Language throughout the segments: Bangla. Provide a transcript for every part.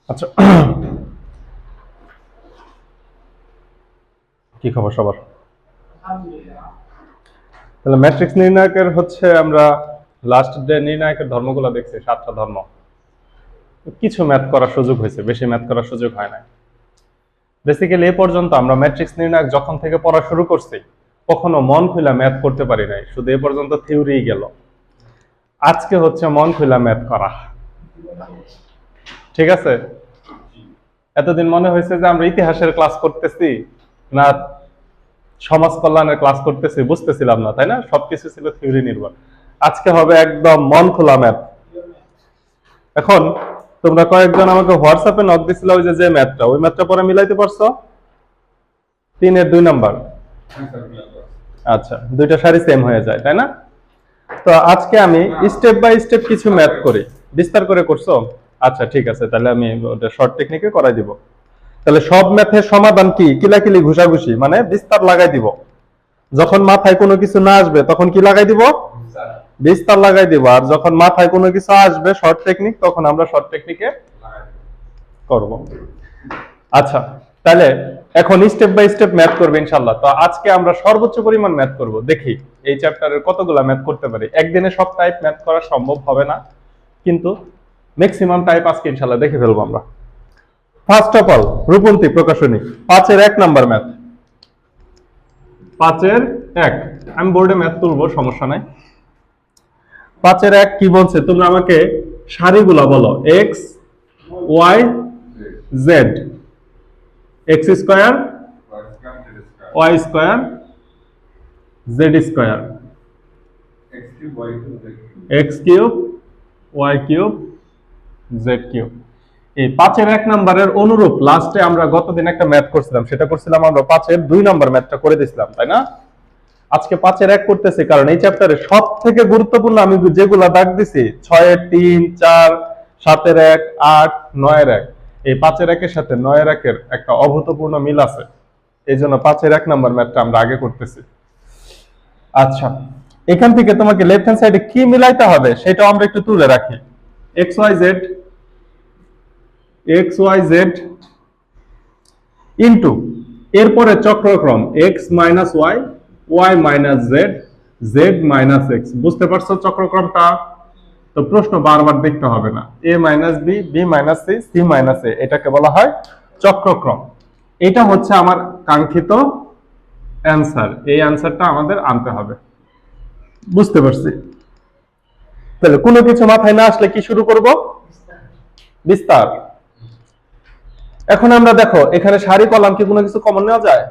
আচ্ছা, কি খবর সবার? তাহলে ম্যাট্রিক্স নির্ণায়কের হচ্ছে আমরা লাস্ট ডে নির্ণায়কের ধর্মগুলো দেখছি, 7টা ধর্ম। কিছু ম্যাথ করার সুযোগ হয়েছে, বেশি ম্যাথ করার সুযোগ হয় না। বেসিক্যালি এ পর্যন্ত আমরা ম্যাট্রিক্স নির্ণায়ক যখন থেকে পড়া শুরু করছি কখনো মন খুলা ম্যাথ করতে পারি নাই, শুধু এ পর্যন্ত থিওরি গেল। আজকে হচ্ছে মন খুলা ম্যাথ করা, ঠিক আছে? এতদিন মনে হয়েছে যে আমরা ইতিহাসের ক্লাস করতেছি না সমাজ কল্যাণের ক্লাস করতেছি, বুঝতেছিলাম না, তাই না? সবকিছু ছিল থিওরি নির্ভর। আজকে হবে একদম মন খোলা ম্যাথ। এখন তোমরা কয়েকজন আমাকে হোয়াটসঅ্যাপে নক দিছিল, ওই যে ম্যাথটা, ওই ম্যাথটা পরে মিলাইতে পারছো? 3-এর 2 নাম্বার। আচ্ছা, দুইটা সারি সেম হয়ে যায়, তাই না? তো আজকে আমি স্টেপ বাই স্টেপ কিছু ম্যাথ করি। বিস্তার করে করছো? আচ্ছা ঠিক আছে, তাহলে আমি ওটা শর্ট টেকনিকে করাই দিব। তাহলে সব ম্যাথের সমাধান কি কিলাকিলি ঘুষাঘুষি, মানে বিস্তার লাগাই দিব। যখন মাথায় কোনো কিছু না আসবে তখন কি লাগাই দিব? বিস্তার লাগাই দিব। আর যখন মাথায় কোনো কিছু আসবে শর্ট টেকনিক, তখন আমরা শর্ট টেকনিকে করব। আচ্ছা, তাহলে এখন স্টেপ বাই স্টেপ ম্যাথ করব ইনশাআল্লাহ। তো আজকে আমরা সর্বোচ্চ পরিমাণ ম্যাথ করব। দেখি এই চ্যাপ্টারের কতগুলা ম্যাথ করতে পারি। একদিনে সব টাইপ ম্যাথ করা সম্ভব হবে না, কিন্তু ম্যাক্সিমাম টাইপ আজকে ইনশাআল্লাহ দেখে ফেলবো আমরা। First of all, Rupanti Prokashoni 5-এর 1 নাম্বার ম্যাথ। 5-এর 1 আমি বোর্ডে ম্যাথ তুলবো, সমস্যা নাই। 5-এর 1 কি বলছে তোমরা আমাকে সারিগুলা বলো। x y z, x square y square z square, x cube y cube z cube. এই 5-এর 1 নাম্বারের অনুরূপ লাস্টে আমরা গতদিন একটা ম্যাথ করছিলাম, সেটা করছিলাম আমরা 5-এর 2 নাম্বার ম্যাথটা করে দিয়েছিলাম, তাই না? আজকে 5-এর 1 করতেছি, কারণ এই চ্যাপ্টারে সব থেকে গুরুত্বপূর্ণ আমি যেগুলা দাগ দিছি 6-এর 3, 4, 7-এর 1, 8, 9-এর 1, এই 5-এর 1-এর সাথে 9-এর 1-এর একটা অভূতপূর্ণ মিল আছে। এই জন্য 5-এর 1 নাম্বার ম্যাথটা আমরা আগে করতেছি। আচ্ছা, এখান থেকে তোমাকে লেফট হ্যান্ড সাইডে কি মিলাইতে হবে সেটাও আমরা একটু তুলে রাখি। xyz ইন্টু এরপরে চক্রক্রম x minus y, y minus z, z minus x। বুঝতে পারছো চক্রক্রমটা? তো প্রশ্ন বারবার দেখতে হবে না। a minus b, b minus c, c minus a, এটাকে বলা হয় চক্রক্রম। এটা হচ্ছে আমার কাঙ্ক্ষিত অ্যান্সার। এই অ্যান্সারটা আমাদের আনতে হবে। বুঝতে পারছি? তাহলে কোনো কিছু মাথায় না আসলে কি শুরু করব? বিস্তার। এখন আমরা দেখো এখানে সারি কলাম কি কোনো কিছু কমন নেওয়া যায়?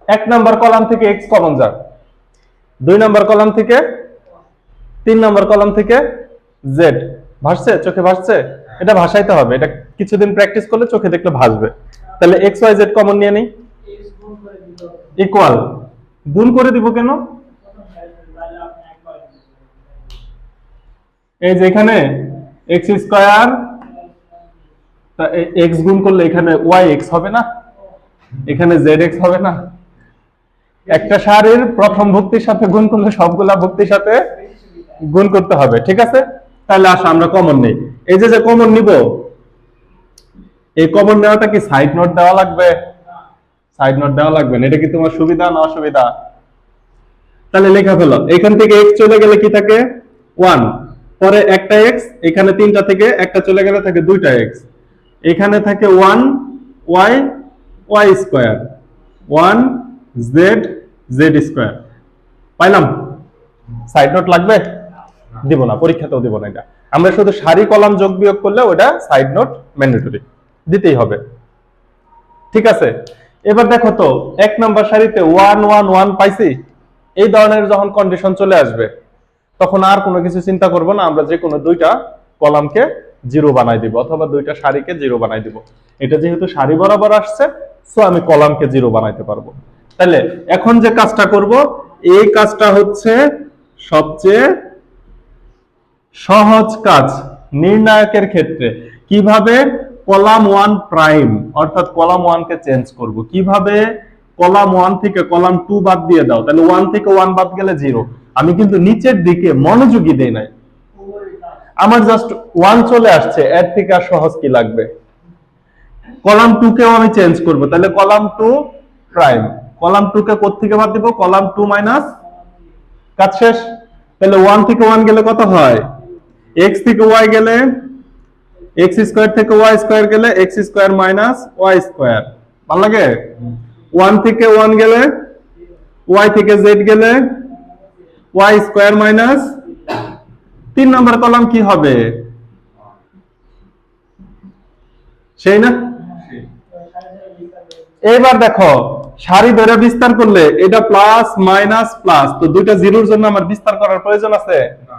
1 নাম্বার কলাম থেকে x কমন যায়, 2 নাম্বার কলাম থেকে, 3 নাম্বার কলাম থেকে z। ভাসছে? চোখে ভাসছে? এটা ভাসাইতে হবে, এটা কিছুদিন প্র্যাকটিস করলে চোখে দেখলে ভাসবে। তাহলে x y z কমন নিয়ে নেই, ইকুয়াল গুণ করে দিব। কেন? এই যে এখানে x স্কয়ার, তা x গুণ করলে এখানে yx হবে না, এখানে zx হবে না? একটা সারির প্রথম ভুক্তির সাথে গুণ করলে সবগুলা ভুক্তির সাথে গুণ করতে হবে, ঠিক আছে? তাহলে আসো আমরা কমন নেই। এই যে কমন নিব, এই কমন নেওয়াটা কি সাইড নোট দেওয়া লাগবে? সাইড নোট দেওয়া লাগবে না। এটা কি তোমার সুবিধা না অসুবিধা? তাহলে লেখা ফেলো। এখান থেকে x চলে গেলে কি থাকে? 1, পরে একটা x, এখানে 3টা থেকে একটা চলে গেলে থাকে 2টা x, এখানে থাকে 1 y, y square, 1 z, z square. পাইলাম? সাইড নোট লাগবে? দিব না, পরীক্ষাতেও দিব না। এটা আমরা শুধু সারি কলাম যোগ বিয়োগ করলে ওটা সাইড নোট ম্যান্ডেটরি দিতেই হবে, ঠিক আছে? এবার দেখো তো 1 নাম্বার সারিতে 1 1 1 পাইছি। এই ধরনের যখন কন্ডিশন চলে আসবে তখন আর কোনো কিছু চিন্তা করব না, আমরা যে কোনো 2টা কলামকে 0 বানাই দিব, অথবা 2টা সারিকে 0 বানাই দিব। এটা যেহেতু সারি বরাবর আসছে, সো আমি কলামকে 0 বানাইতে পারবো। তাহলে এখন যে কাজটা করব, এই কাজটা হচ্ছে সবচেয়ে সহজ কাজ নির্ণায়কের ক্ষেত্রে। কিভাবে কলাম 1 প্রাইম অর্থাৎ কলাম 1 কে চেঞ্জ করব, কিভাবে কলাম 1 থেকে কলাম 2 বাদ দিয়ে দাও, তাহলে 1 থেকে 1 বাদ গেলে 0। আমি কিন্তু নিচের দিকে মনোযোগী দেই নাই, আমার জাস্ট 1 চলে আসছে, এর থেকে আর সহজ কি লাগবে? কলাম 2 কেও আমি চেঞ্জ করব, তাহলে কলাম 2 প্রাইম, কলাম 2 কে কোথা থেকে বাদ দিব? কলাম 2 মাইনাস, কাজ শেষ। তাহলে 1 থেকে 1 গেলে কত হয়? x থেকে y গেলে x স্কয়ার থেকে y স্কয়ার গেলে x square minus y square, ভালো লাগে? 1 থেকে 1 গেলে y থেকে z গেলে y স্কয়ার মাইনাস 3 নম্বর কলাম কি হবে? সেই না? এবার দেখো সারি ধরে বিস্তার করলে এটা প্লাস মাইনাস প্লাস, তো দুইটা জিরোর জন্য আমার বিস্তার করার প্রয়োজন আছে না।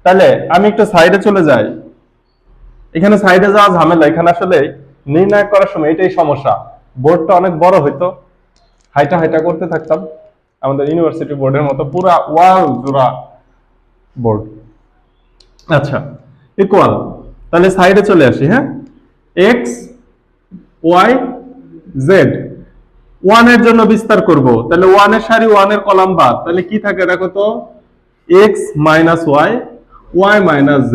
তাহলে আমি একটু সাইডে চলে যাই। এখানে সাইডে যাওয়া ঝামেলা, এখানে আসলে নির্ণয় করার সময় এটাই সমস্যা। বোর্ডটা অনেক বড় হইতো, হাইটা হাইটা করতে থাকতাম, আমাদের ইউনিভার্সিটি বোর্ডের মতো পুরা ওয়াল জোড়া বোর্ড। আচ্ছা, ইকুয়াল, তাহলে সাইডে চলে আসি। হ্যাঁ, x y z 1 এর জন্য বিস্তার করব, তাহলে 1 এর সারি 1 এর কলাম বাদ, তাহলে কি থাকে দেখো তো? x minus y, y minus z,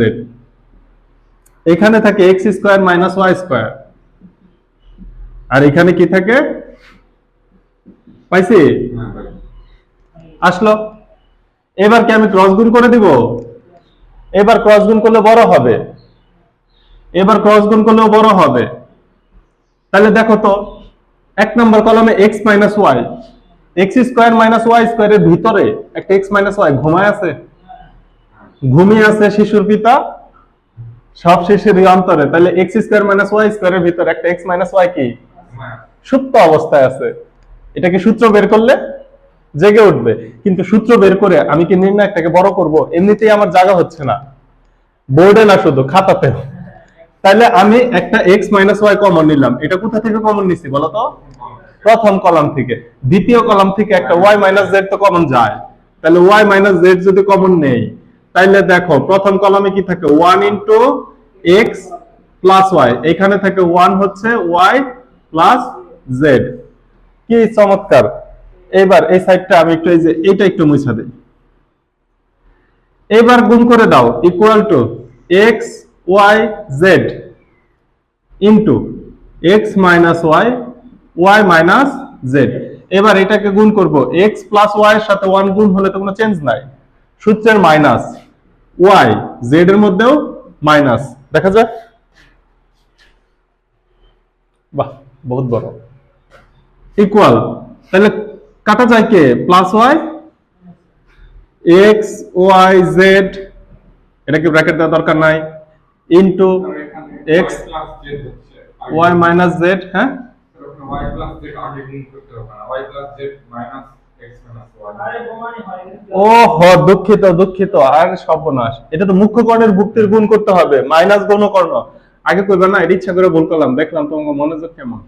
এখানে থাকে x square minus y square, আর এখানে কি থাকে? পাইছি? আসলো। এবার কি আমি ক্রস গুণ করে দিব? এবার ক্রস গুণ করলে বড় হবে, এবার ক্রস গুণ করলেও বড় হবে। তাহলে দেখো তো, এক নম্বর কলামে x minus y, x square minus y স্কয়ারের ভিতরে একটা x মাইনাস ওয়াই ঘুমায় আছে, ঘুমিয়ে আছে শিশুর পিতা সব শিশুর অন্তরে। তাহলে x স্কয়ার মাইনাস ওয়াই স্কয়ারের ভিতরে একটা x মাইনাস ওয়াই কি সুপ্ত অবস্থায় আছে। এটাকে সূত্র বের করলে জেগে উঠবে, কিন্তু সূত্র বের করে আমি কি নির্ণয়টাকে বড় করব? এমনিতেই আমার জায়গা হচ্ছে না, বোর্ডে না শুধু খাতাতে। তাহলে আমি একটা x মাইনাস ওয়াই কমন নিলাম, এটা কোথা থেকে কমন নিছি বলো তো? প্রথম কলাম থেকে। দ্বিতীয় কলাম থেকে একটা y মাইনাস z তো কমন যায়, তাহলে y মাইনাস z যদি কমন নেই, তাহলে দেখো প্রথম কলামে কি থাকে? 1 ইনটু x প্লাস y, এখানে থাকে 1 হচ্ছে y প্লাস z। কি চমৎকার! এবার এই সাইডটা আমি একটু এই যে এটা একটু মুছে দেই। এবার গুণ করে দাও, equal to x y z into x minus y y minus z। এবার এটাকে গুণ করব, x প্লাস y এর সাথে 1 গুণ হলে তো কোনো চেঞ্জ নাই, সূত্রের মাইনাস, y z এর মধ্যেও মাইনাস, দেখা যায়? বাহ, বহুত বড়। ইকুয়াল, তাহলে কাটা যায় কে? Plus y, x y z, এটা কি ব্র্যাকেট দেওয়ার দরকার নাই, into x y minus z। হ্যাঁ, y প্লাস z আগে গুণ করতে হবে না, y plus z minus x minus y। ওহো, দুঃখিত দুঃখিত, আর সর্বনাশ, এটা তো মুখ্য কর্ণের ভুক্তির গুণ করতে হবে, মাইনাস গৌণ কর্ণ আগে কইবা না, এটা ইচ্ছা করে ভুল করলাম, দেখলাম তোমার মনোযোগ কেমন।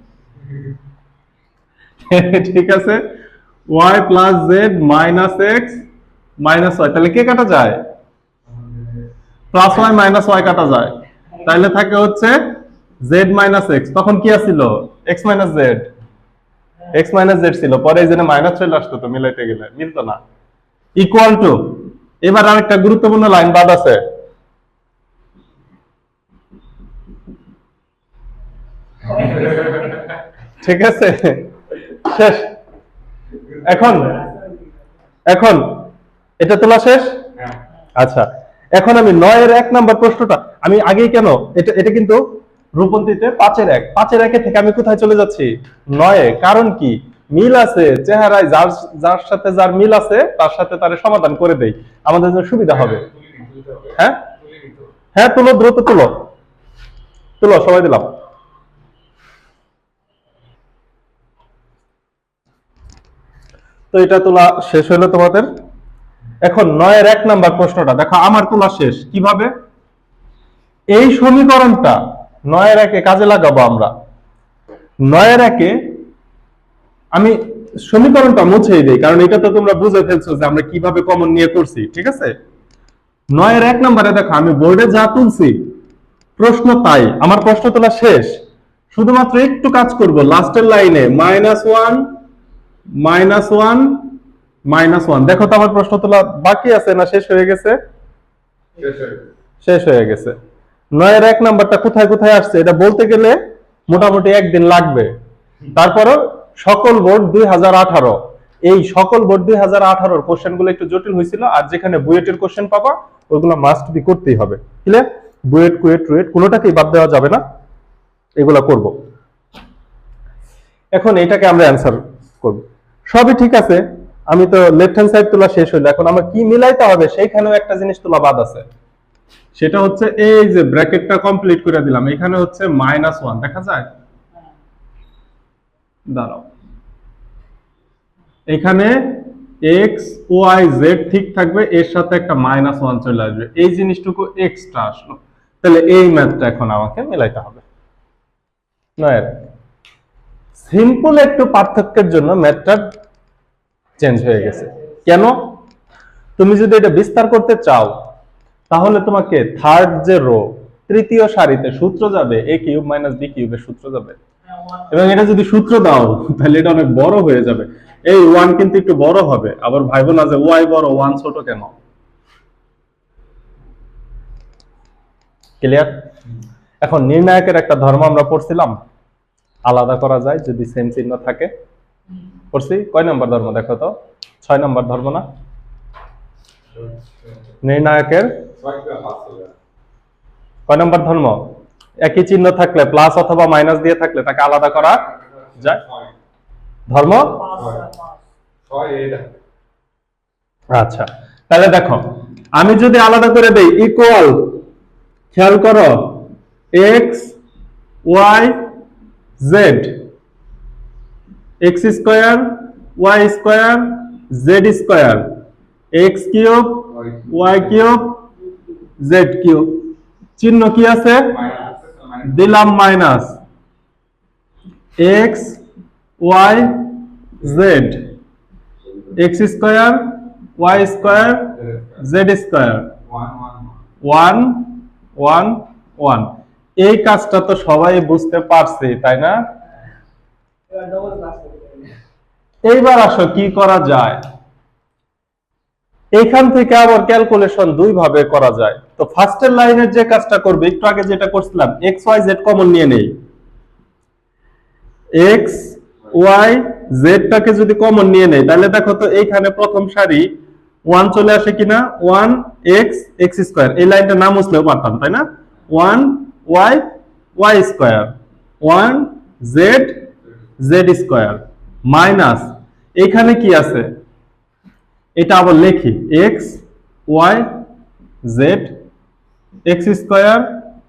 ঠিক আছে, y plus z minus x minus y, তাহলে কে কাটা যায়? প্লাস y মাইনাস y কাটা যায়, তাহলে থাকে হচ্ছে z মাইনাস x। তখন কি আছিল? x minus z, x minus z ছিল, পরে এই জন্য মাইনাস চলে আসতো, তো মিলাইতে গেলে মিলতো না। ইকুয়াল টু, এবার আরেকটা গুরুত্বপূর্ণ লাইন বাদ আছে, ঠিক আছে? শেষ। এখন এখন এটা তোলা শেষ। আচ্ছা, এখন আমি 9 এর 1 নাম্বার প্রশ্নটা আমি আগেই কেন, এটা কিন্তু রূপন্তীতে 5 এর 1, 5 এর 1 থেকে আমি কোথায় চলে যাচ্ছি? 9 এ। কারণ কি? মিল আছে চেহারায়, যার সাথে যার মিল আছে তার সাথে তার সমাধান করে দেই, আমাদের জন্য সুবিধা হবে। হ্যাঁ হ্যাঁ, তুলো, দ্রুত তুলো, তুলো, সবাই দিলাম। তো এটা তোলা শেষ হলো তোমাদের। এখন 9 এর 1 নাম্বার প্রশ্নটা দেখো, আমার তোলা শেষ। কিভাবে? এই সমীকরণটা 9 এর 1 কাজে লাগাবো আমরা। 9 এর 1 আমি সমীকরণটা মুছেই দেই, কারণ এটা তো তোমরা বুঝে ফেলছো যে আমরা কিভাবে কমন নিয়ে করছি, ঠিক আছে? 9 এর 1 নম্বরে দেখো, আমি বোর্ডে যা তুলছি প্রশ্ন তাই, আমার প্রশ্ন তোলা শেষ। শুধুমাত্র একটু কাজ করব, লাস্টের লাইনে -1 -1 -1। দেখো তো আমার প্রশ্ন তোলা বাকি আছে না শেষ হয়ে গেছে? শেষ হয়ে গেছে। 9 এর 1 নাম্বারটা কোথায় কোথায় আসছে এটা বলতে গেলে মোটামুটি একদিন লাগবে। তারপরও সকল বোর্ড 2018, এই সকল বোর্ড 2018 কোশ্চেন গুলো একটু জটিল হয়েছিল, আর যেখানে বুয়েটের কোশ্চেন পাবা ওইগুলো মাস্ট বি করতেই হবে। ক্লিয়ার? বুয়েট, কুয়েট, রুয়েট কোনোটাকেই বাদ দেওয়া যাবে না, এগুলা করব। এখন এটাকে আমরা অ্যান্সার করব। সবই ঠিক আছে, আমি তো লেফট হ্যান্ড সাইড তোলা শেষ হইলো, এখন আমার কি মিলাইতে হবে সেইখানেও একটা জিনিস তোলা বাদ আছে। সেটা হচ্ছে এই যে ব্র্যাকেটটা কমপ্লিট করে দিলাম, এখানে হচ্ছে -1 দেখা যায়, দাঁড়াও, এখানে এক্স ওয়াই জেড ঠিক থাকবে, এর সাথে একটা -1 চলে আসবে, এই জিনিসটুকু এক্সট্রা আসলো। তাহলে এই ম্যাথটা এখন আমাকে মিলাইতে হবে। নয়, সিম্পল একটু পার্থক্যের জন্য ম্যাথটা চেঞ্জ হয়ে গেছে। কেন? তুমি যদি এটা বিস্তার করতে চাও তাহলে তোমাকে থার্ড যে রো, তৃতীয় সারিতে সূত্র যাবে a কিউব মাইনাস b কিউবের সূত্র যাবে, এবং এটা যদি সূত্র দাও তাহলে এটা অনেক বড় হয়ে যাবে। এই 1 কিন্তু একটু বড় হবে, আবার ভাইবো না যে y বড় 1 ছোট কেন। ক্লিয়ার? এখন নির্ণায়কের একটা ধর্ম আমরা পড়ছিলাম, আলাদা করা যায় যদি সেম চিহ্ন থাকে। পড়ছি? কয় নাম্বার ধর্ম দেখো তো? 6 নাম্বার ধর্ম না? নির্ণায়কের কয় নাম্বার ধর্ম? একই চিহ্ন থাকলে প্লাস অথবা মাইনাস দিয়ে থাকলে তাকে আলাদা করা যায়। ধর্ম? আচ্ছা, তাহলে দেখো আমি যদি আলাদা করে দেই ইকুয়াল, খেয়াল করো, x y z, x square y square z square, x cube y cube z cube, চিহ্ন কি আছে? দিলাম minus, x y z, x square y square z square, 1 1 1। এই কাজটা তো সবাই বুঝতে পারছে, তাই না? এইবার আসো কি করা যায়। এখান থেকে আবার ক্যালকুলেশন দুই ভাবে করা যায়। তো ফার্স্টের লাইনের যে কাজটা করবে, একটু আগে যেটা করছিলাম, এক্স ওয়াই জেড কমন নিয়ে নেই। এক্স ওয়াই জেডটাকে যদি কমন নিয়ে নেই তাহলে দেখো তো এইখানে প্রথম সারি 1 চলে আসে কিনা, 1 এক্স এক্স স্কোয়ার, এই লাইনটা না মুছলেও পারতাম, তাই না? 1 y y square, 1 z z square, minus এখানে কি আছে এটা আবার লিখি, x y z x square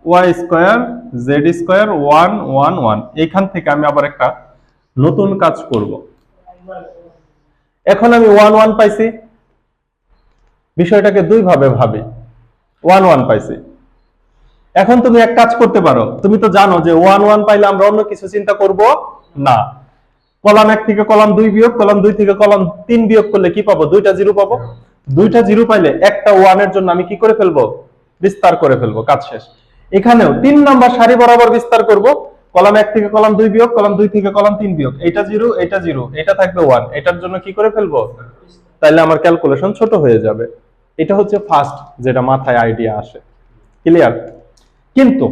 y square z square 1 1 1। এখান থেকে আমি আবার একটা নতুন কাজ করব। এখন আমি 1 1 পাইছি, বিষয়টাকে দুই ভাবে ভাবি। 1 1 পাইছি, এখন তুমি এক কাজ করতে পারো, তুমি তো জানো যে 1 1 পাইলে আমরা অন্য কিছু চিন্তা করব না। কলাম 1 থেকে কলাম 2 বিয়োগ, কলাম 2 থেকে কলাম 3 বিয়োগ করলে কি পাবো? দুইটা জিরো পাবো। দুইটা জিরো পাইলে একটা 1 এর জন্য আমি কি করে ফেলবো? বিস্তার করে ফেলবো, কাজ শেষ। এখানেও 3 নাম্বার সারি বরাবর বিস্তার করব, কলাম 1 থেকে কলাম 2 বিয়োগ, কলাম 2 থেকে কলাম 3 বিয়োগ, এটা জিরো এটা জিরো, এটা থাকবে 1, এটার জন্য কি করে ফেলবো? তাইলে আমার ক্যালকুলেশন ছোট হয়ে যাবে। এটা হচ্ছে ফার্স্ট যেটা মাথায় আইডিয়া আসে। ক্লিয়ার? কিন্তু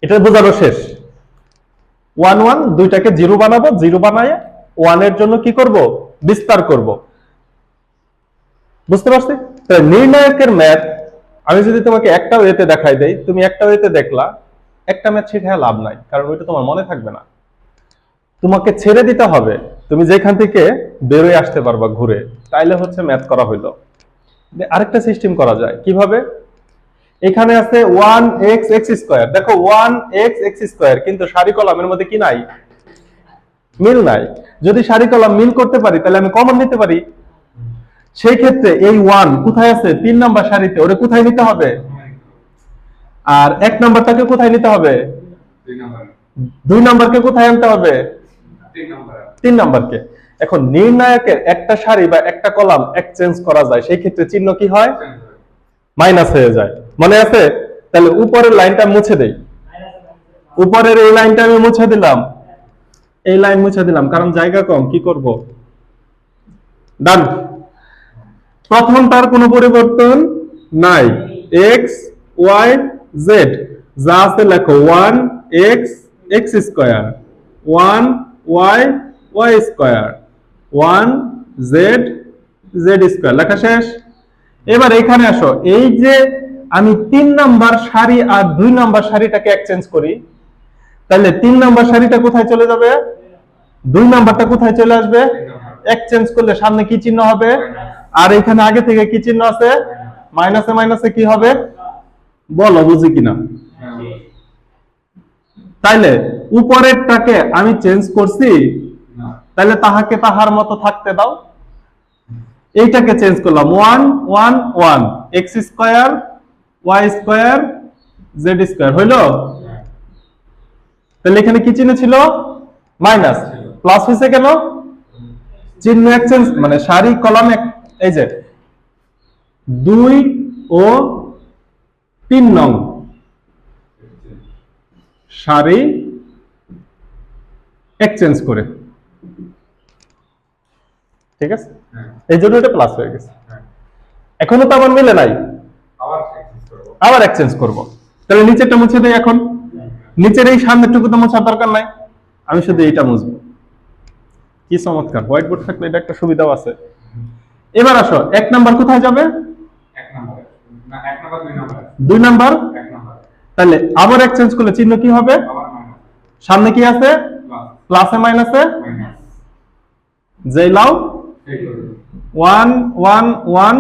এটা বোঝানো শেষ। 1 1 দুইটাকে জিরো বানাবো, জিরো বানায় 1 এর জন্য কি করব? বিস্তার করব। বুঝতে পারছি? তাহলে নির্ণায়কের ম্যাথ আমি যদি তোমাকে একটা ওয়েতে দেখাই দেই, তুমি একটা ওয়েতে দেখলা, একটা ম্যাথ শিখে লাভ নাই, কারণ ওইটা তোমার মনে থাকবে না। তোমাকে ছেড়ে দিতে হবে, তুমি যেখান থেকে বেরোয় আসতে পারবা ঘুরে, তাইলে হচ্ছে ম্যাথ করা হইলো। আরেকটা সিস্টেম করা যায় কিভাবে? এখানে আছে 1x x স্কয়ার, দেখো 1x x স্কয়ার, কিন্তু সারি কলামের মধ্যে কি নাই? মিল নাই। যদি সারি কলাম মিল করতে পারি তাহলে আমি কমন নিতে পারি। সেই ক্ষেত্রে এই 1 কোথায় আছে? 3 নাম্বার সারিতে, ওরে কোথায় নিতে হবে? আর 1 নাম্বারটাকে কোথায় নিতে হবে? 2 নাম্বারকে কোথায় আনতে হবে? 3 নাম্বারকে। এখন নির্ণায়কের একটা সারি বা একটা কলাম এক্সচেঞ্জ করা যায়, সেই ক্ষেত্রে চিহ্ন কি হয়? মাইনাস হয়ে যায়। মনে আছে? তাহলে উপরের লাইনটা মুছে দেই, উপরের এই লাইনটা আমি মুছে দিলাম, এই লাইন মুছে দিলাম, কারণ জায়গা কম, কি করব? ডান। প্রথমটার কোনো পরিবর্তন নাই, এক্স ওয়াই জেড, যা আছে লেখো 1 x x square, 1 y y square, 1 z z square, লেখা শেষ। এবার এখানে আসো, এই যে আমি 3 নাম্বার সারি আর 2 নাম্বার সারিটাকে এক্সচেঞ্জ করি, তাহলে 3 নাম্বার সারিটা কোথায় চলে যাবে, 2 নাম্বারটা কোথায় চলে আসবে, এক্সচেঞ্জ করলে সামনে কি চিহ্ন হবে, আর এখানে আগে থেকে কি চিহ্ন আছে, মাইনাসে মাইনাসে কি হবে, বলো বুঝি কিনা। তাইলে উপরেরটাকে আমি চেঞ্জ করছি, তাহলে তাহাকে তাহার মতো থাকতে দাও। এইটাকে চেঞ্জ করলাম 1 1 1 x square y square z square হইলো। তাহলে এখানে কি চিহ্ন ছিল, মাইনাস, প্লাস হয়েছে কেন, চিহ্ন এক্সচেঞ্জ মানে সারি কলাম এই যে 2 ও 3 নং সারি এক্সচেঞ্জ করে, ঠিক আছে, এই জন্য এটা প্লাস হয়ে গেছে। এখনো তো আমার মিলে নাই, আবার এক্সচেঞ্জ করব। তাহলে নিচেরটা মুছে দেই। এখন নিচের এই সামনেরটুকু তো মোছার দরকার নাই, আমি শুধু এইটা মুছবো। কি চমৎকার, হোয়াইট বোর্ড থাকলে এটা একটা সুবিধাও আছে। এবার আসো, 1 নাম্বার কোথায় যাবে, 2 নাম্বার, তাহলে আবার এক্সচেঞ্জ করলে চিহ্ন কি হবে, সামনে কি আছে, প্লাসে মাইনাসে, যেই লাও 1 1 1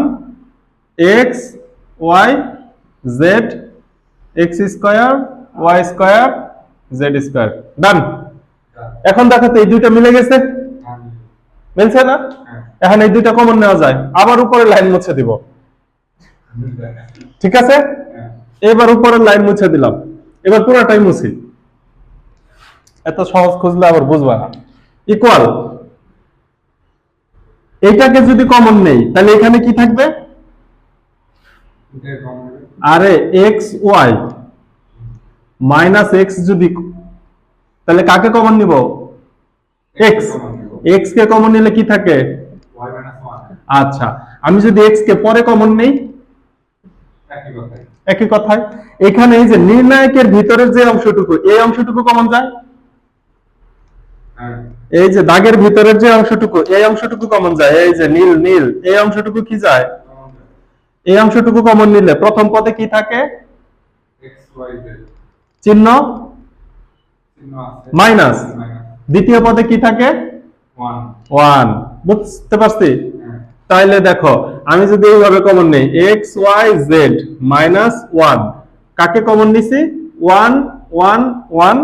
x y z x square y square z square, done. এখন দেখো তো এই দুইটা মিলে গেছে, মিলছে না, এখন এই দুইটা কমন নেওয়া যায়, আবার উপরের লাইন মুছে দিব, ঠিক আছে। এবার উপরের লাইন মুছে দিলাম, এবার পুরোটাই মুছি, এত সহজ খুঁজলে আবার বুঝবা না। ইকুয়াল, এটাকে যদি কমন নেই তাহলে এখানে কি থাকবে, আরে এক্স ওয়াই মাইনাস এক্স, যদি তাহলে কাকে কমন নিব, এক্স, এক্স কে কমন নিলে কি থাকে, আচ্ছা আমি যদি এক্স কে পরে কমন নেই, একই কথায় এখানে এই যে নির্ণায়কের ভিতরের যে অংশটুকু, এই অংশটুকু কমন যায়, এই যে দাগের ভিতরের যে অংশটুকু, এই অংশটুকু কমন যায়, এই যে নীল নীল এই অংশটুকু কি যায়, এই অংশটুকু কমন নিলে প্রথম পদে কি থাকে, চিহ্ন মাইনাস, দ্বিতীয় পদে কি থাকে, 1, বুঝতে পারছি। তাইলে দেখো আমি যদি এইভাবে কমন নেই, এক্স ওয়াই জেড মাইনাস 1, কাকে কমন নিছি, 1 1 1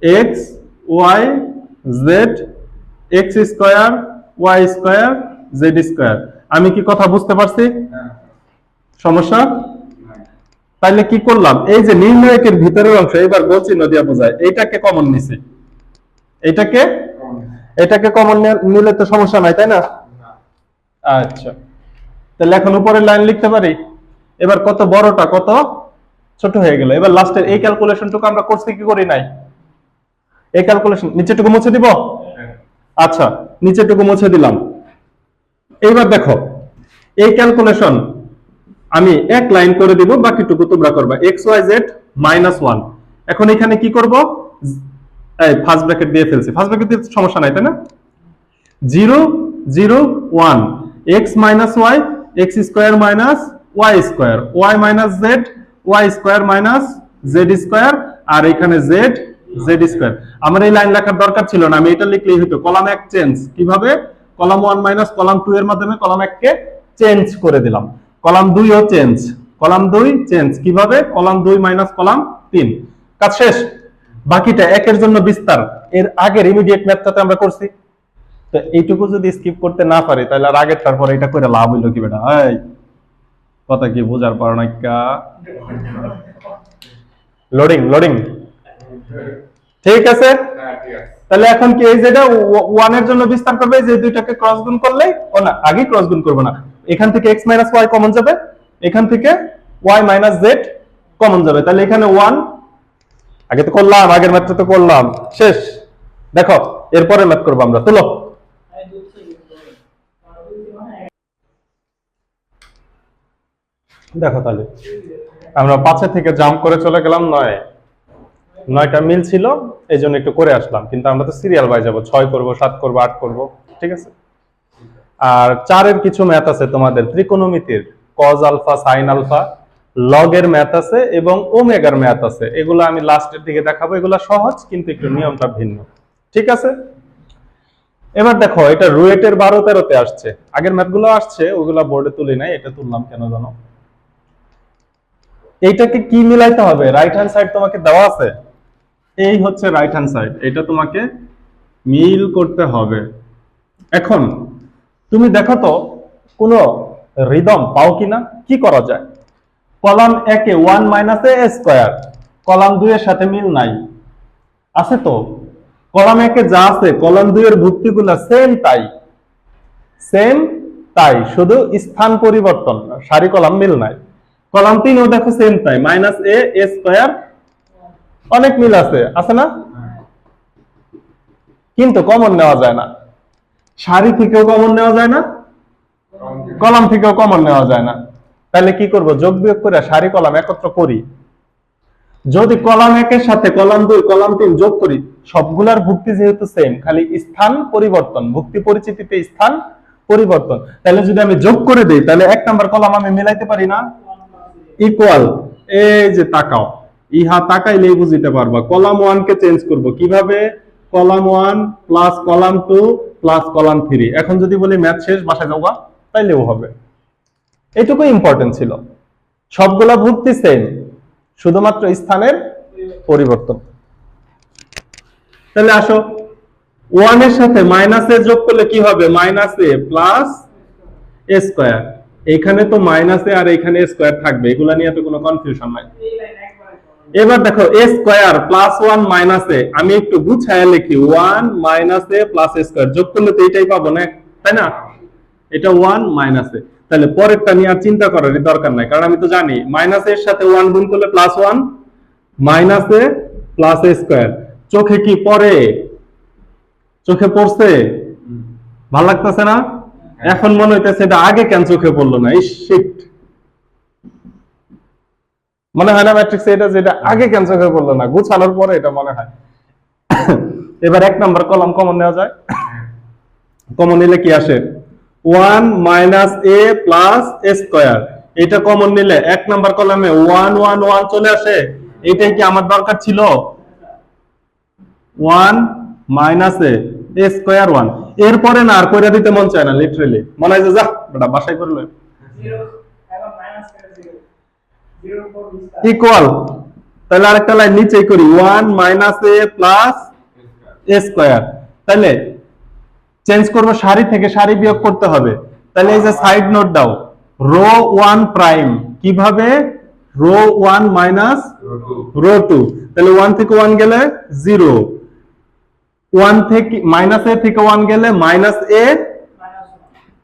x y z x square y square z square. আমি কি কথা বুঝতে পারছি, সমস্যা, তাইলে কি করলাম, এই যে নির্ণায়কের ভিতরের অংশ, এবার গোল চিহ্ন দিয়া বোঝায়, এইটাকে কমন নিছি, এটাকে কমন নিলে তো সমস্যা নাই, তাই না। আচ্ছা তাহলে এখন উপরের লাইন লিখতে পারি। এবার কত বড়টা কত ছোট হয়ে গেল। এবার লাস্টের এই ক্যালকুলেশনটুকু আমরা করছি কি করি নাই, এই ক্যালকুলেশন নিচেটুকু মুছে দিব, আচ্ছা নিচেটুকু মুছে দিলাম। এইবার দেখো এই ক্যালকুলেশন আমি এক লাইন করে দিব, বাকিটুকু তোমরা করবা, এক্স ওয়াই জেড মাইনাস 1। এখন এখানে কি করব, এই ফার্স্ট ব্র্যাকেট দিয়ে ফেলছি, ফার্স্ট ব্র্যাকেট দিয়ে সমস্যা নাই, তাই না। 0 0 1 x minus y x square minus y square y minus z y square minus z square, আর এখানে জেড জেড স্কয়ার। আমার এই লাইন লেখার দরকার ছিল না, আমি এটা লিখলেই হতো। কলাম 1 চেঞ্জ কিভাবে, কলাম 1 মাইনাস কলাম 2 এর মাধ্যমে কলাম 1 কে চেঞ্জ করে দিলাম। কলাম 2 ও চেঞ্জ, কলাম 2 চেঞ্জ কিভাবে, কলাম 2 মাইনাস কলাম 3, কাজ শেষ। বাকিটা একের জন্য বিস্তার, এর আগের ইমিডিয়েট ম্যাথটাতে আমরা করছি। তো এইটুকু যদি স্কিপ করতে না পারি তাহলে আর আগের তারপরে এটা করে লাভ হইলো কি বেটা, এই কথা কি বোঝার পারো না, লোডিং লোডিং, ঠিক আছে। তাহলে এখন কি এই যেটা 1 এর জন্য বিস্তার করবে, যে দুইটাকে ক্রস গুণ করলে, ও না আগে ক্রস গুণ করব না, এখান থেকে x মাইনাস y কমন যাবে, এখান থেকে y মাইনাস z কমন যাবে, তাহলে এখানে 1, আগে তো করলাম, আগের ম্যাথটা তো করলাম, শেষ। দেখো এরপরে ম্যাথ করব আমরা, তুলো। দেখো তাহলে আমরা 5 থেকে জাম্প করে চলে গেলাম 9টা মিল ছিল, এই জন্য একটু করে আসলাম, কিন্তু আমরা তো সিরিয়াল বাই যাবো, 6 করব, 7 করব, 8 করব, ঠিক আছে। আর 4-এর কিছু ম্যাথ আছে তোমাদের ত্রিকোণমিতির, কজ আলফা, সাইন আলফা, লগের ম্যাথ আছে এবং ওমেগার ম্যাথ আছে, এগুলো আমি লাস্টের দিকে দেখাবো। এগুলো সহজ কিন্তু একটু নিয়মটা ভিন্ন, ঠিক আছে। এবার দেখো, এটা রুয়েটের 12-13-তে আসছে, আগের ম্যাথগুলো আসছে, ওগুলা বোর্ডে তুলি নাই, এটা তুললাম কেন জানো, এইটাকে কি মিলাইতে হবে, রাইট হ্যান্ড সাইড তোমাকে দেওয়া আছে, এই হচ্ছে রাইট হ্যান্ড সাইড, এটা তোমাকে মিল করতে হবে। এখন তুমি দেখো তো কোনো রিদম পাও কিনা, কি করা যায়। Column 1-এ 1 minus a square, column 2-এর সাথে মিল নাই, আছে তো। কলাম 1-এ যা আছে কলাম 2-এর ভুক্তিগুলো সেম তাই, শুধু স্থান পরিবর্তন, সারি কলাম মিল নাই। কলাম 3-ও দেখো সেম তাই, মাইনাস এ স্কয়ার, অনেক মিল আছে না, কিন্তু কমন নেওয়া যায় না, সারি থেকেও কমন নেওয়া যায় না, কলাম থেকেও কমন নেওয়া যায় না। তাহলে কি করব, যোগ বিয়োগ করে সারি কলাম একত্র করি। যদি কলাম 1-এর সাথে কলাম 2, কলাম 3 যোগ করি, সবগুলার ভুক্তি যেহেতু সেম, খালি স্থান পরিবর্তন, ভুক্তি পরিচিতিতে স্থান পরিবর্তন। তাহলে যদি আমি যোগ করে দেই, তাহলে 1 নাম্বার কলাম আমি মিলাইতে পারি না, ইকুয়াল, এই যে তাকাও, ইহা তাকাইলেই বুঝিতে পারবা। কলাম 1 কে চেঞ্জ করব কিভাবে, column 1 plus column 2 plus column 3। এখন যদি বলি ম্যাথ শেষ, বাসায় যাওয়া, তাইলেও হবে। এটুকু ইম্পর্টেন্ট ছিল, সবগুলা ভুক্তি সেম, শুধুমাত্র স্থানের পরিবর্তন। তাহলে আসো, 1 এর সাথে মাইনাস এ যোগ করলে কি হবে, minus a plus A square. এখানে তো মাইনাস এ আর এখানে স্কয়ার থাকবে, এগুলা নিয়ে তো কোনো কনফিউশন নাই। এবার দেখো, এ স্কয়ার প্লাস 1 মাইনাস এ, আমি একটু গুছায় লিখি, 1 minus a plus A square, যোগ করলে তো এটাই পাবো না, তাই না, এটা 1 মাইনাস এ। তাহলে পরেরটা নিয়ে আর চিন্তা করার দরকার নাই, কারণ আমি তো জানি মাইনাস এর সাথে 1 গুণ করলে plus 1, minus a plus A square. চোখে কি পড়ে, চোখে পড়ছে, ভালো লাগতেছে না, এখন মনে হইতেছে এটা আগে কেন চোখে পড়লো না, শিট, মনে হয় না ম্যাট্রিক্সে এটা যেটা আগে কেন চোখে পড়লো না, গুছানোর পরে এটা মনে হয়। এবার 1 নাম্বার কলাম কমন নেওয়া যায়, কমন নিলে কি আসে, 1 minus a plus A square, এটা কমন নিলে 1 নাম্বার কলামে 1 1 1 চলে আসে। এটাই কি আমার দরকার ছিল, 1 মাইনাস এ স্কয়ার 1। এরপরে না আর কইরা দিতে মন চায় না, লিটারালি মনে হয় যে যা বেটা বাসায় করলে, ইকুয়াল। তাহলে আরেকটা লাইন নিচেই করি, 1 minus a plus A square. তাহলে চেঞ্জ করব, সারি থেকে সারি বিয়োগ করতে হবে। তাহলে এই যে সাইড নোট দাও, রো 1 প্রাইম কিভাবে, রো 1 মাইনাস রো 2। তাহলে 1 থেকে 1 গেলে 0, 1 থেকে মাইনাস এ থেকে 1 গেলে minus a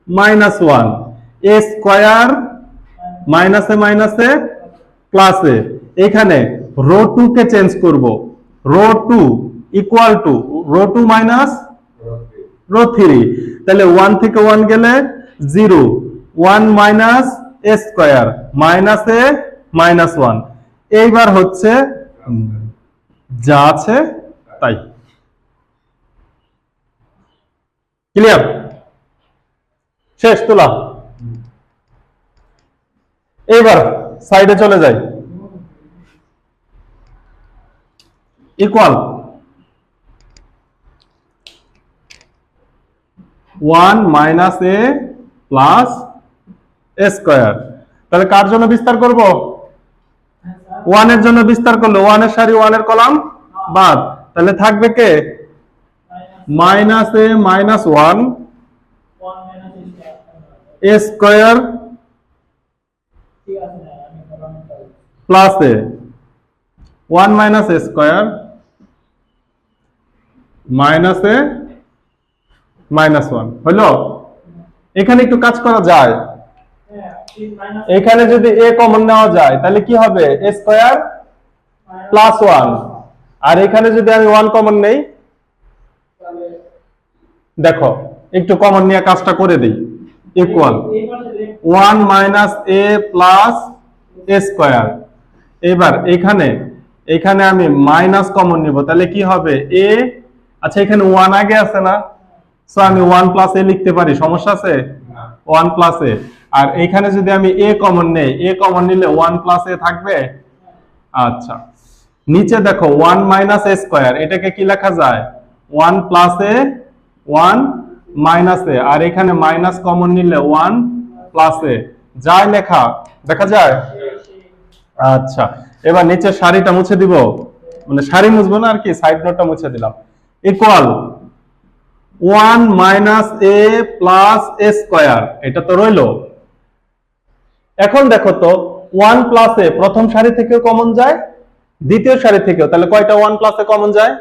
minus 1, a square minus a plus a. এখানে রো 2 কে চেঞ্জ করব, row 2 equal to row 2 minus row 3। তাহলে 1 থেকে 1 গেলে 0, 1 minus a square minus a minus 1। এইবার হচ্ছে যা আছে তাই, ক্লিয়ার, শেষ তোলা। এইবার সাইডে চলে যাই, equal 1 minus a plus A square. তাহলে কার জন্য বিস্তার করব, 1 এর জন্য বিস্তার করলে 1 এর সারি 1 এর কলাম বাদ, তাহলে থাকবে কে, minus a minus 1 a square plus A 1 minus a square minus a minus 1 হলো। এখানে একটু কাজ করা যায়, এখানে যদি এ কমন নেওয়া যায় তাহলে কি হবে, এ স্কয়ার প্লাস 1, আর এখানে যদি আমি 1 কমন নেই, দেখো একটু কমন নিয়ে কাজটা করে দিই, equal 1 minus a plus A square এবার এখানে এখানে আমি মাইনাস কমন নিব, তাহলে কি হবে এ, আচ্ছা এখানে 1 আগে আছে না, সো আমি 1 প্লাস এ লিখতে পারি, সমস্যা আছে? 1 প্লাস এ। আর এখানে যদি আমি এ কমন নেই, এ কমন নিলে 1 প্লাস এ থাকবে। আচ্ছা নিচে দেখো 1 মাইনাস এ স্কয়ার, এটাকে কি লেখা যায়? 1 প্লাস এ 1 মাইনাস এ, আর এখানে মাইনাস কমন নিলে 1 প্লাস এ, যায় লেখা, দেখা যায়? আচ্ছা এবার নিচের সারিটা মুছে দিব, মানে সারি মুছবো না আর কি, সাইড নোটটা মুছে দিলাম। Equal 1 minus a plus A square, এটা তো রইলো। এখন দেখো তো 1 প্লাস এ প্রথম সারি থেকেও কমন যায়, দ্বিতীয় সারি থেকেও, তাহলে কয়টা 1 প্লাস এ কমন যায়?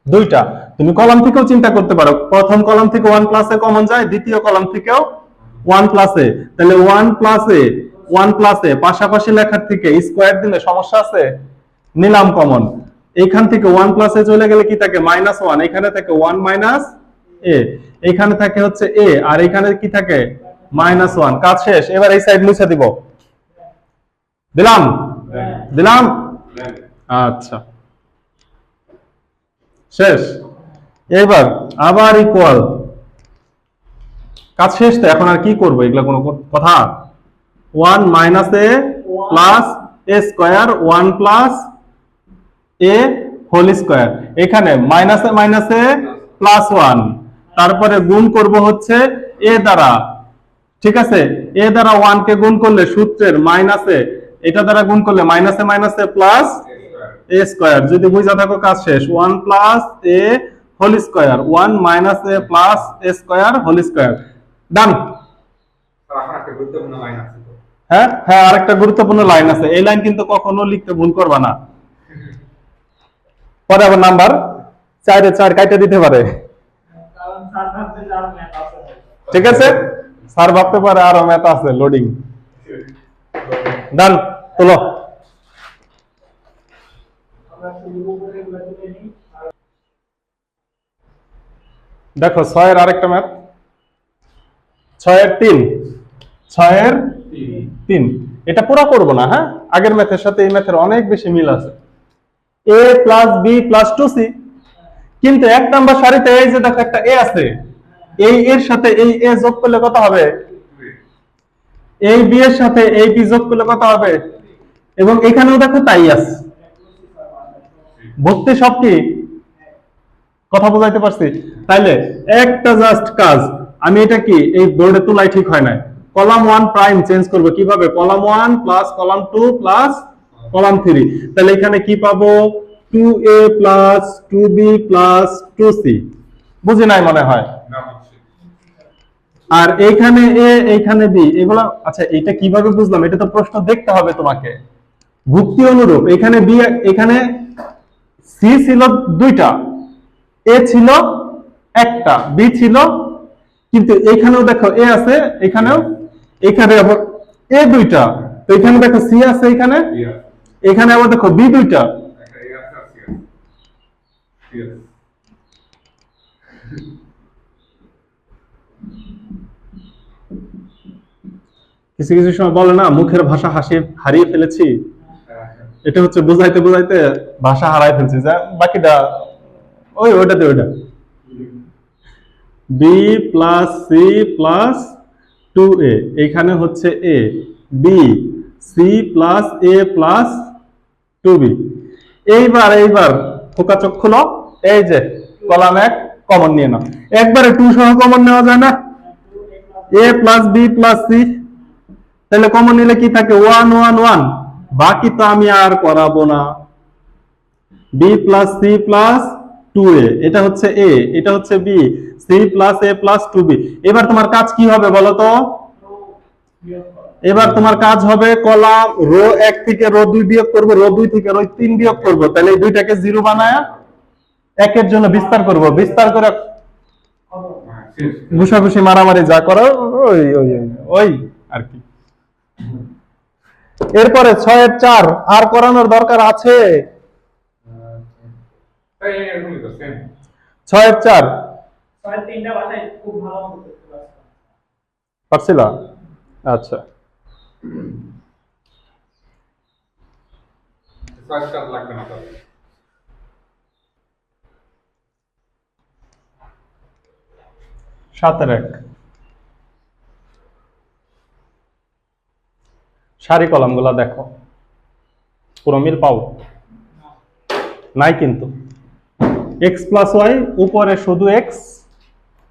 দুইটা। তুমি কলাম থেকেও চিন্তা করতে পারো, প্রথম কলাম থেকে 1 প্লাস এ কমন যায়, দ্বিতীয় কলাম থেকেও 1 প্লাস এ, তাহলে 1 প্লাস এ 1 প্লাস এ পাশাপাশি লেখার থেকে স্কয়ার দিলে সমস্যা আছে? নিলাম কমন। এখান থেকে 1 প্লাস এ চলে গেলে কি থাকে? -1, এখানে থাকে 1 মাইনাস এ, এখানে থাকে হচ্ছে এ, আর এখানে কি থাকে? -1। কাজ শেষ। এবার এই সাইড মুছে দিব, দিলাম দিলাম। আচ্ছা শেষ। এবার আবার ইকুয়াল, কাজ শেষ তো, এখন আর কি করবো, এগুলা কোনো কথা? 1 minus a plus A square 1 plus A whole square, এখানে মাইনাসে প্লাস 1, তারপরে গুণ করব হচ্ছে এ দ্বারা, ঠিক আছে? এ দ্বারা 1 কে গুণ করলে সূত্রের মাইনাসে, এটা দ্বারা গুণ করলে মাইনাসে প্লাস এ স্কয়ার, যদি বুঝা থাকো কাজ শেষ। 1 plus A whole square 1 minus a plus A square whole square, ডান। হ্যাঁ হ্যাঁ, আরেকটা গুরুত্বপূর্ণ লাইন আছে, এই লাইন কিন্তু কখনো লিখতে ভুল করবা না, পরে আবার নাম্বার 4 এ 4 কাইটা দিতে পারে, ঠিক আছে? স্যার ভাবতে পারে আরো ম্যাথ আছে, লোডিং। ডান, তোলো। দেখো 6 এর আরেকটা ম্যাথ, 6 এর 3, 6 এর 3, এটা পুরো করব না, হ্যাঁ আগের ম্যাথের সাথে এই ম্যাথের অনেক বেশি মিল আছে। a plus b plus 2c, কিন্তু এক নাম্বার সারিতে এই যে দেখো একটা a আছে, এই এর সাথে এই a যোগ করলে কত হবে? এই b এর সাথে এই b যোগ করলে কত হবে? এবং এখানেও দেখো তাই আছে, ভর্তি সব কি? কথা বোঝাইতে পারছি? তাইলে একটা জাস্ট কাজ, আমি এটা কি এই বোর্ডে তোলাই ঠিক হয় না, কলাম 1 প্রাইম চেঞ্জ করব কিভাবে? Column 1 plus column 2 plus column 3, তাহলে এখানে কি পাবো? 2a plus 2b plus 2c, বুঝি নাই মনে হয়? আর এইখানে a এইখানে b, এগুলা আচ্ছা এটা কিভাবে বুঝলাম? এটা তো প্রশ্ন দেখতে হবে তোমাকে, ভুক্তি অনুরূপ। এখানে b, এখানে c ছিল দুইটা, a ছিল একটা, b ছিল, কিন্তু এখানেও দেখো a আছে, এখানেও, এখানে আবার a দুইটা, তো এখানে দেখো c আছে, এখানে এখানে আবার দেখো b দুইটা। কিছু কিছু সময় বলে না, মুখের ভাষা হারিয়ে ফেলেছি, এটা হচ্ছে বুঝাইতে বুঝাইতে ভাষা হারাই ফেলছি, যা বাকিটা ওইটাতে ওইটা। b plus c plus 2a, এখানে হচ্ছে a, b, c plus a plus 2b। এইবার ফোকা চোখ খুলো, এই যে কলাম 1 কমন নিয়ে নাও, একবারে 2 সহ কমন নেওয়া যায় না? a plus b plus c, তাহলে কমন নিলে কি থাকে? 1 1 1, বাকি তো আমি আর করাবো না। b plus c plus 2a, এটা হচ্ছে a, এটা হচ্ছে b, c plus a plus 2b। এবার তোমার কাজ কি হবে বলো তো? এবার তোমার কাজ হবে কলাম রো 1 থেকে রো 2 বিয়োগ করব, রো 2 থেকে রো 3 বিয়োগ করব, তাহলে এই দুইটাকে 0 বানায়া 1 এর জন্য বিস্তার করব, বিস্তার করে ঘুষাঘুষি মারামারি যা করো ওই ওই ওই আর কি। এরপরে 6 এর 4 আর করানোর দরকার আছে? 6 এর 4 পারছিলা? আচ্ছা লাগবে না তাহলে। 7 এর 1 সারি কলামগুলা দেখো, পুরো মিল পাও নাই কিন্তু। এক্স প্লাস ওয়াই, উপরে শুধু এক্স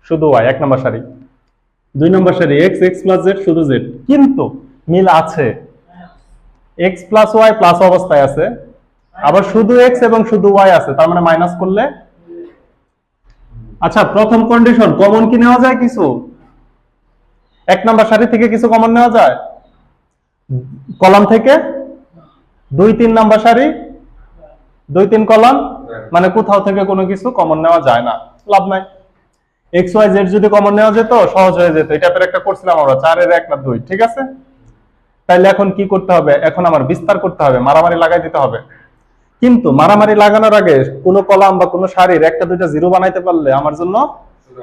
শুধু ওয়াই, 1 নম্বর সারি। 2 নম্বর সারি এক্স এক্স প্লাস জেড শুধু জেড, কিন্তু মিল আছে। এক্স প্লাস ওয়াই প্লাস অবস্থায় আছে, আবার শুধু এক্স এবং শুধু ওয়াই আছে, তার মানে মাইনাস করলে। আচ্ছা, প্রথম কন্ডিশন কমন কি নেওয়া যায় কিছু? 1 নম্বর সারি থেকে কিছু কমন নেওয়া যায় কলাম থেকে? 2-3 নম্বর সারি, 2-3 কলাম, মানে কোথাও থেকে কোনো কিছু কমন নেওয়া যায় না, লাভ নাই। এক্স ওয়াই জেড যদি কমন নেওয়া যেত সহজ হয়ে যেত। এটা টাইপের একটা করছিলাম আমরা, 4 এর 1 না 2, ঠিক আছে? তাইলে এখন কি করতে হবে? এখন আমার বিস্তার করতে হবে, মারামারি লাগাই দিতে হবে। কিন্তু মারামারি লাগানোর আগে কোনো কলাম বা কোনো সারির 1-2টা জিরো বানাইতে পারলে আমার জন্য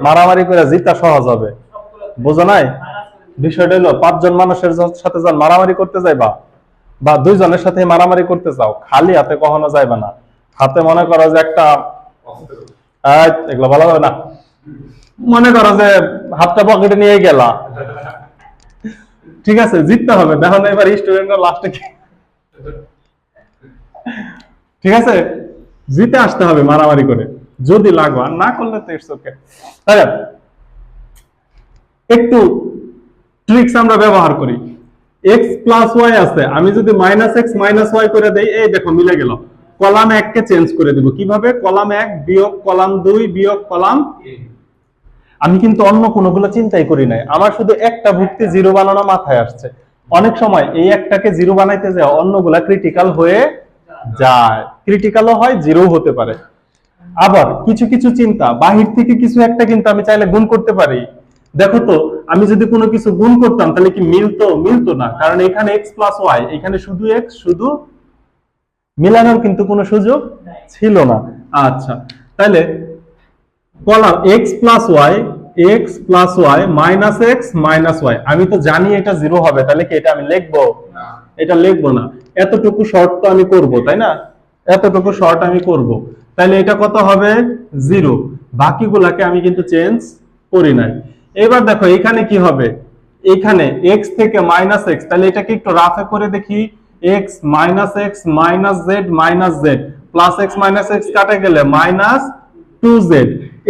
মারামারি করে জিতা সহজ হবে। বোঝো নাই? বিষয়টা হলো 5 জন মানুষের সাথে যখন মারামারি করতে যাইবা, বা 2 জনের সাথে মারামারি করতে যাও, খালি হাতে কখনো যাইবা না। হাতে মনে করো যে একটা, এগুলো বলা যাবে না, মনে করো যে হাতটা পকেটে নিয়ে গেলা, ঠিক আছে? জিততে হবে। দেখো না এবার স্টুডেন্টরা লাস্টে কি, ঠিক আছে? জিতে আসতে হবে মারামারি করে, যদি লাগো, আর না করলে তো ইটস ওকে। একটু ট্রিক্স আমরা ব্যবহার করি। এক্স প্লাস ওয়াই আছে, আমি যদি মাইনাস এক্স মাইনাস ওয়াই করে দেই, এই দেখো মিলে গেল। কলাম 1 কে চেঞ্জ করে দেব কিভাবে? কলাম 1 বিয়োগ কলাম 2 বিয়োগ কলাম, আমি কিন্তু অন্য কোনগুলো চিন্তাই করি নাই, আমার শুধু একটা ভুক্তি জিরো বানানো মাথায় আসছে। অনেক সময় এই একটাকে জিরো বানাইতে যায় অন্যগুলা ক্রিটিক্যাল হয়ে যায়, ক্রিটিক্যালও হয়, জিরো হতে পারে। আবার কিছু কিছু চিন্তা বাহির থেকে কিছু একটা কিন্তু আমি চাইলে গুণ করতে পারি। দেখো তো, আমি যদি কোনো কিছু গুণ করতাম তাহলে কি মিলতো? মিলতো না, কারণ এখানে এক্স প্লাস ওয়াই, এখানে শুধু এক্স, শুধু মিলানোর কিন্তু কোনো সুযোগ ছিল না। আচ্ছা, তাহলে column x plus y minus x minus y, আমি তো জানি এটা জিরো হবে, তাহলে কি এটা আমি লিখবো? এটা লিখবো না। এতটুকু শর্ট তো আমি করব, তাই না? এতটুকু শর্ট আমি করব, তাহলে এটা কত হবে? 0। বাকিগুলাকে আমি কিন্তু চেঞ্জ করি নাই। এবার দেখো এখানে কি হবে? এখানে x থেকে মাইনাস এক্স, তাহলে এটাকে একটু রাফে করে দেখি। x minus x minus z minus Z plus x minus x কাটে গেলে মাইনাস 2z।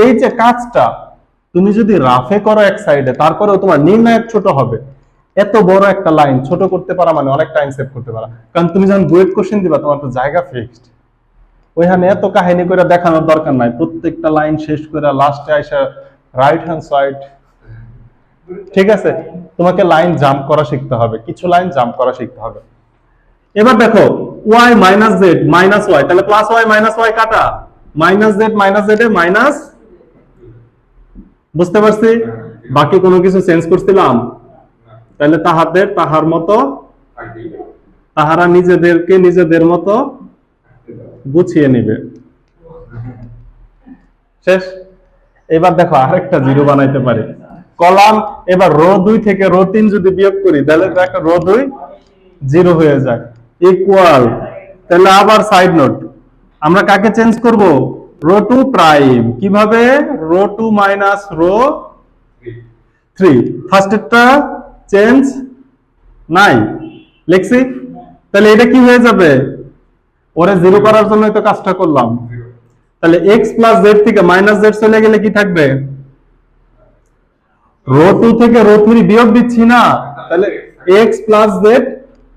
এই যে কাজটা তুমি যদি রাফে করো এক সাইডে, তারপরেও তোমার নির্ণায়ক ছোট হবে। এত বড় একটা লাইন ছোট করতে পারা মানে অনেক টাইম সেভ করতে পারা, কারণ তুমি যখন বুয়েট কোশ্চেন দিবা তোমার তো জায়গা ফিক্সড। ওইখানে এত কাহিনী করে দেখানোর দরকার নাই, প্রত্যেকটা লাইন শেষ করে লাস্টে আইসা রাইট হ্যান্ড সাইড, ঠিক আছে? তোমাকে লাইন জাম্প করা শিখতে হবে, কিছু লাইন জাম্প করা শিখতে হবে। এবার দেখো y minus z minus y, তাহলে প্লাস ওয়াই মাইনাস ওয়াই কাটা, মাইনাস জেড এ মাইনাস, বুঝতে পারছি? বাকি কোনো কিছু চেঞ্জ করছিলাম? তাহলে তাহাদের তাহার মতো, তাহারা নিজেদেরকে নিজেদের মতো গুছিয়ে নিবে। শেষ। এবার দেখো আরেকটা জিরো বানাইতে পারি। কলাম, এবার রো 2 থেকে রো 3 যদি বিয়োগ করি, তাহলে একটা রো 2 জিরো হয়ে যায়, ইকুয়াল। তাহলে আবার সাইড নোট, আমরা কাকে চেঞ্জ করব? Row 2 prime. কিভাবে? Row 2 minus row 3। ফার্স্টেরটা চেঞ্জ নাই, লিখছি। তাহলে এটা কি হয়ে যাবে? ওরে জিরো করার জন্যই তো কাজটা করলাম। তাহলে এক্স প্লাস জেড থেকে মাইনাস জেড চলে গেলে কি থাকবে? রো 2 থেকে রো 3 বিয়োগ দিচ্ছি না, তাহলে x plus z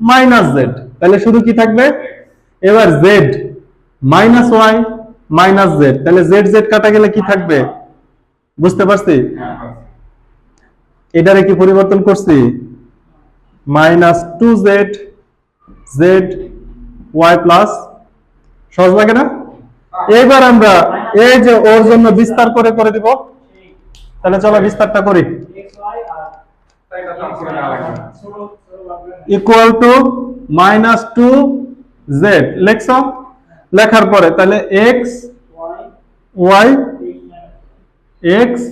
minus z, তাহলে শুধু কি থাকবে? এবার z minus y minus z, তাহলে জেড জেড কাটা গেলে কি থাকবে? বুঝতে পারছি? এটারে কি পরিবর্তন করছি? Minus 2z Z Y plus, সহজ লাগে না? এবার আমরা এই যে ওর জন্য বিস্তার করে করে দিব, তাহলে চলো বিস্তারটা করি। ইকুয়াল টু মাইনাস 2z লিখছো, লেখার পরে তাহলে x y x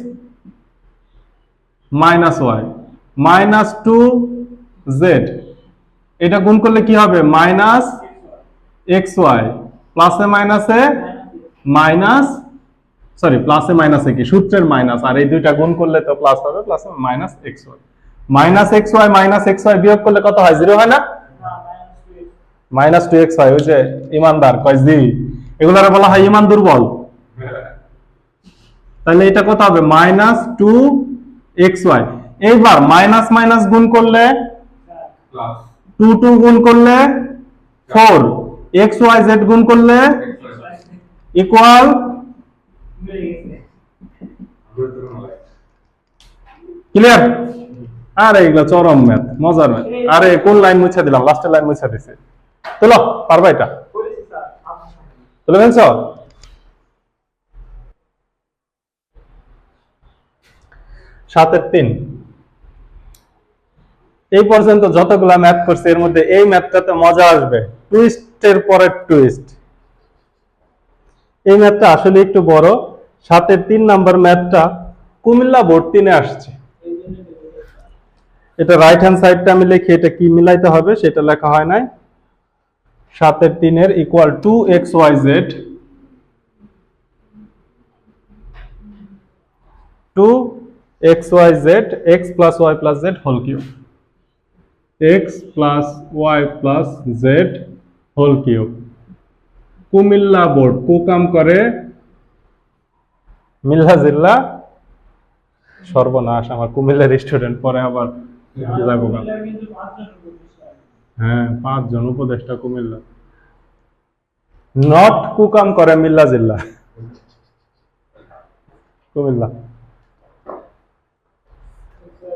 minus y minus 2z, এটা গুণ করলে কি হবে? মাইনাস এক্স ওয়াই প্লাসে মাইনাসে মাইনাস, সরি প্লাসে মাইনাসে কি সূত্রের মাইনাস, আর এই দুইটা গুণ করলে তো প্লাস হবে, plus minus x y minus x y বিয়োগ করলে কত হয়, 0 হয় না? মাইনাস 2x হয়। ওই যে ইমানদার কয় জি, এগুলার বলা হয় ইমান দুর্বল। তাহলে এটা কত হবে, -2xy। এইবার মাইনাস মাইনাস গুণ করলে 2 গুণ করলে 4, xyz গুণ করলে ইকুয়াল, ক্লিয়ার? আরে এগুলো চরম ম্যাথ, মজার ম্যাথ। আরে কোন লাইন মুছে দিলাম, লাস্টের লাইন মুছে দিছে। চলো পারবা এটা, চলে ফেলছ? 7/3। এই পর্যন্ত যতগুলা ম্যাথ করছে এর মধ্যে এই ম্যাথটাতে মজা আসবে, টুইস্টের পরে টুইস্ট। এই ম্যাথটা আসলে একটু বড়, 7/3 নাম্বার ম্যাথটা কুমিল্লা বোর্ড 3-এ আসছে। এটা রাইট হ্যান্ড সাইডটা আমি লিখি, এটা কি মিলাইতে হবে সেটা লেখা হয় নাই। 7/3 equal 2xyz 2xyz x plus y plus z whole cube, x plus y plus z whole cube। Comilla board কুকাম করে মিল্লা জিল্লা, সর্বনাশ, আমার কুমিল্লার স্টুডেন্ট পরে আবার যাবো। হ্যাঁ 5 জন উপদেষ্টা কুমিল্লা, নট কুকাম করে মিল্লা জিল্লা, কুমিল্লা।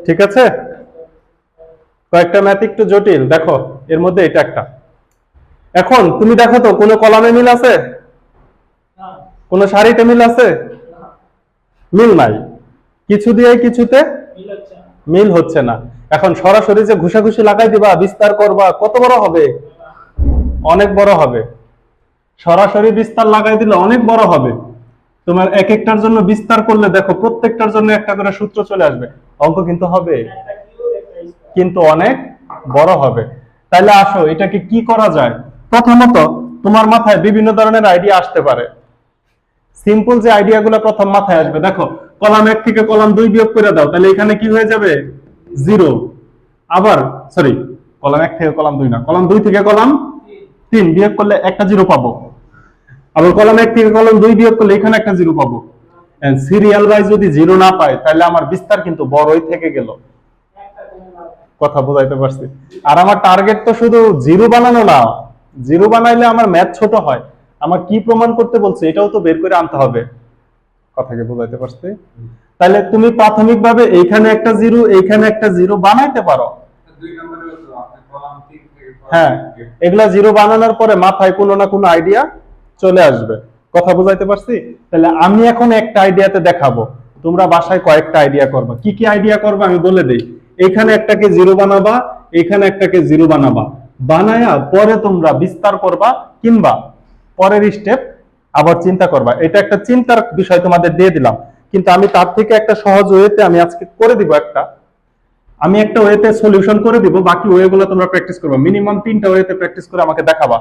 ঠিক আছে, কয়েকটা ম্যাথ একটু জটিল, দেখো এর মধ্যে এটা একটা। এখন তুমি দেখো তো কোন কলামে মিল আছে, কোন সারিতে মিল আছে? মিল নাই, কিছু দিয়ে কিছুতে মিল হচ্ছে না। এখন সরাসরি যে ঘুষাঘুষি লাগাই দিবা, বিস্তার করবা, কত বড় হবে? অনেক বড় হবে। সরাসরি বিস্তার লাগাই দিলে অনেক বড় হবে। তোমার এক একটার জন্য বিস্তার করলে দেখো প্রত্যেকটার জন্য একটা করে সূত্র চলে আসবে, অঙ্ক কিন্তু হবে, কিন্তু অনেক বড় হবে। তাইলে আসো এটাকে কি করা যায়। প্রথমত তোমার মাথায় বিভিন্ন ধরনের আইডিয়া আসতে পারে। সিম্পল যে আইডিয়াগুলো প্রথম মাথায় আসবে, দেখো কলাম 1 থেকে কলাম 2 বিয়োগ করে দাও, তাহলে এখানে কি হয়ে যাবে, 0। আবার সরি, কলাম 1 থেকে কলাম 2 না, কলাম 2 থেকে কলাম 3 বিয়োগ করলে একটা 0 পাবো। আবার কলাম 1 থেকে কলাম 2 বিয়োগ করলে এখানে একটা 0 পাবো। এন্ড সিরিয়াল ওয়াইজ যদি 0 না পাই তাহলে আমার বিস্তার কিন্তু বড়ই থেকে গেল। কথা বুঝাইতে পারছি? আর আমার টার্গেট তো শুধু 0 বানানো না, 0 বানাইলে আমার ম্যাথ ছোট হয়, আমার কি প্রমাণ করতে বলছে এটাও তো বের করে আনতে হবে। কথাকে বুঝাইতে পারছি? তাহলে তুমি প্রাথমিকভাবে এইখানে একটা 0 এইখানে একটা 0 বানাইতে পারো। হ্যাঁ, এগুলা 0 বানানোর পরে মাথায় কোনো না কোনো আইডিয়া চলে আসবে। কথা বুঝাইতে পারছি? তাহলে আমি এখন একটা আইডিয়াতে দেখাবো, তোমরা বাসায় কয়েকটা আইডিয়া করবা। কি কি আইডিয়া করবা আমি বলে দেই। এখানে একটাকে 0 বানাবা, এখানে একটাকে 0 বানাবা, বানায়া পরে তোমরা বিস্তার করবা, কিংবা পরের স্টেপ আবার চিন্তা করবা। এটা একটা চিন্তার বিষয় তোমাদের দিয়ে দিলাম, কিন্তু আমি তার থেকে একটা সহজ ওয়েতে আমি আজকে করে দিব। আমি একটা ওয়েতে সলিউশন করে দিব, বাকি ওয়েগুলো তোমরা প্র্যাকটিস করবা। মিনিমাম 3টা ওয়েতে প্র্যাকটিস করে আমাকে দেখাবা।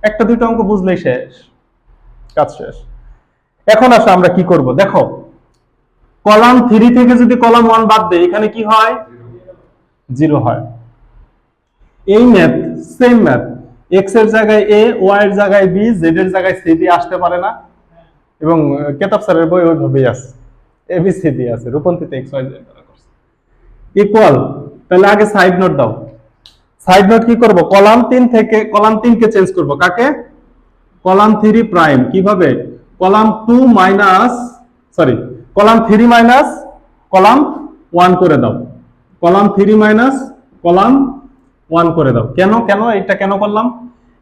একটা দুইটা অঙ্ক বুঝলেই শেষ, কাজ শেষ। এখন আসো আমরা কি করব, দেখো কলাম 3 থেকে যদি কলাম 1 বাদ দেই, এখানে কি হয়, 0 হয়। এই ম্যাথ সেম ম্যাথ, x এর জায়গায় a, y এর জায়গায় b, z এর জায়গায় c দিয়ে আসতে পারে না? এবং কেতাব স্যারের বই ওইভাবেই আছে, abcd আছে, রূপন্তিতে x y z দ্বারা করছে। ইকুয়াল, তাহলে আগে সাইড নোট দাও। সাইড নোট কি করব, কলাম 3 থেকে কলাম 3 কে চেঞ্জ করব, কাকে? Column 3 prime. কিভাবে? Column 2 minus sorry column 3 minus column 1 করে দাও, কলাম 3 মাইনাস কলাম 1 করে দাও। কেন কেন এটা কেন করলাম?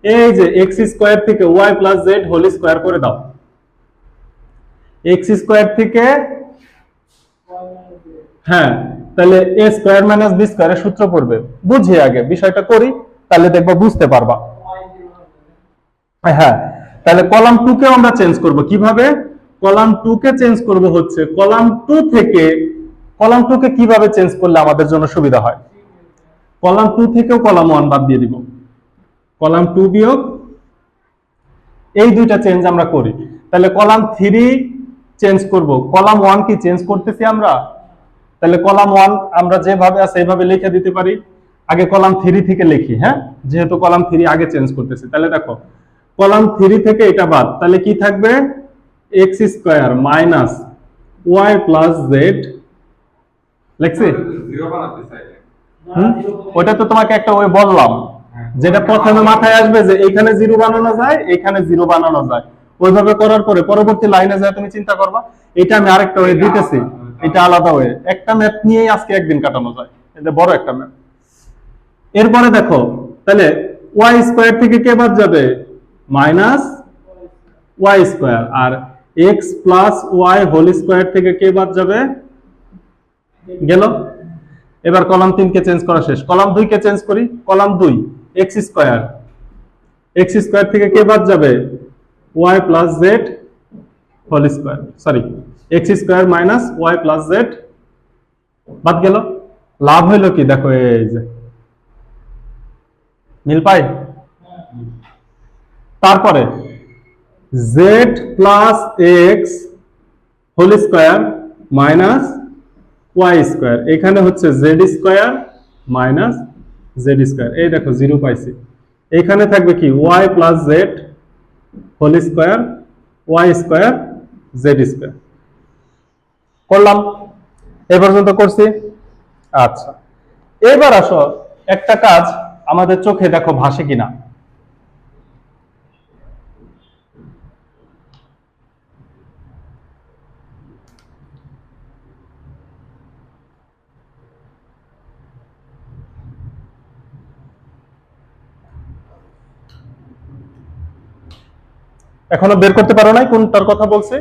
এই যে x স্কয়ার থেকে y plus z whole square করে দাও। x স্কয়ার থেকে, হ্যাঁ, তাহলে a স্কয়ার মাইনাস b স্কয়ারের সূত্র পড়বে। বুঝি আগে বিষয়টা করি, তাহলে দেখবা বুঝতে পারবা। হ্যাঁ, তাহলে কলাম 2 কে আমরা চেঞ্জ করব। কিভাবে? কলাম 2 কে চেঞ্জ করব হচ্ছে কলাম 2 থেকে, কলাম 2 কে কিভাবে চেঞ্জ করলে আমাদের জন্য সুবিধা হয়, কলাম 2 থেকেও কলাম 1 বাদ দিয়ে দিব। কলাম 2 বিয়োগ এই দুইটা চেঞ্জ আমরা করি। তাহলে কলাম 3 চেঞ্জ করব, কলাম 1 কি চেঞ্জ করতেছি আমরা? তাহলে কলাম 1 আমরা যেভাবে আছে এইভাবে লিখে দিতে পারি। আগে কলাম 3 থেকে লিখি, হ্যাঁ, যেহেতু কলাম 3 আগে চেঞ্জ করতেছি। তাহলে দেখো কলাম 3 থেকে এটা বাদ, তাহলে কি থাকবে? x square minus y plus Z লিখছি। ওটা তো তোমাকে একটা ওই বললাম, যেটা প্রথমে মাথায় আসবে যে এখানে 0 বানানো যায়, এখানে 0 বানানো যায়। ওইভাবে করার পরে পরবর্তী লাইনে যায় তুমি চিন্তা করবা। এটা আমি আরেকটা ওয়ে দিতেছি, এটা আলাদা ওয়ে। একটা ম্যাথ নিয়েই আজকে একদিন কাটানো যায়, এটা বড় একটা ম্যাথ। এরপরে দেখো তাহলে y স্কয়ার থেকে কে বাদ যাবে? Minus y square. আর x plus y whole square থেকে কে বাদ যাবে? গেল। এবার কলাম 3 কে চেঞ্জ করা শেষ, কলাম 2 কে চেঞ্জ করি। Column 2 x square, x square থেকে কে বাদ যাবে? y plus z whole square, sorry x square minus y plus z বাদ গেল। লাভ হইলো কি? দেখো এই যে মিল পাই। তারপরে z plus x whole square minus y square, এখানে হচ্ছে z square minus z square. এই দেখো 0 পাইছি। এখানে থাকবে কি? y plus z whole square y square z square. করলাম, এই পর্যন্ত করছি। আচ্ছা, এবার আসো একটা কাজ আমাদের চোখে দেখো ভাসে কিনা। এখনো বের করতে পারো নাই কোনটার কথা বলছে?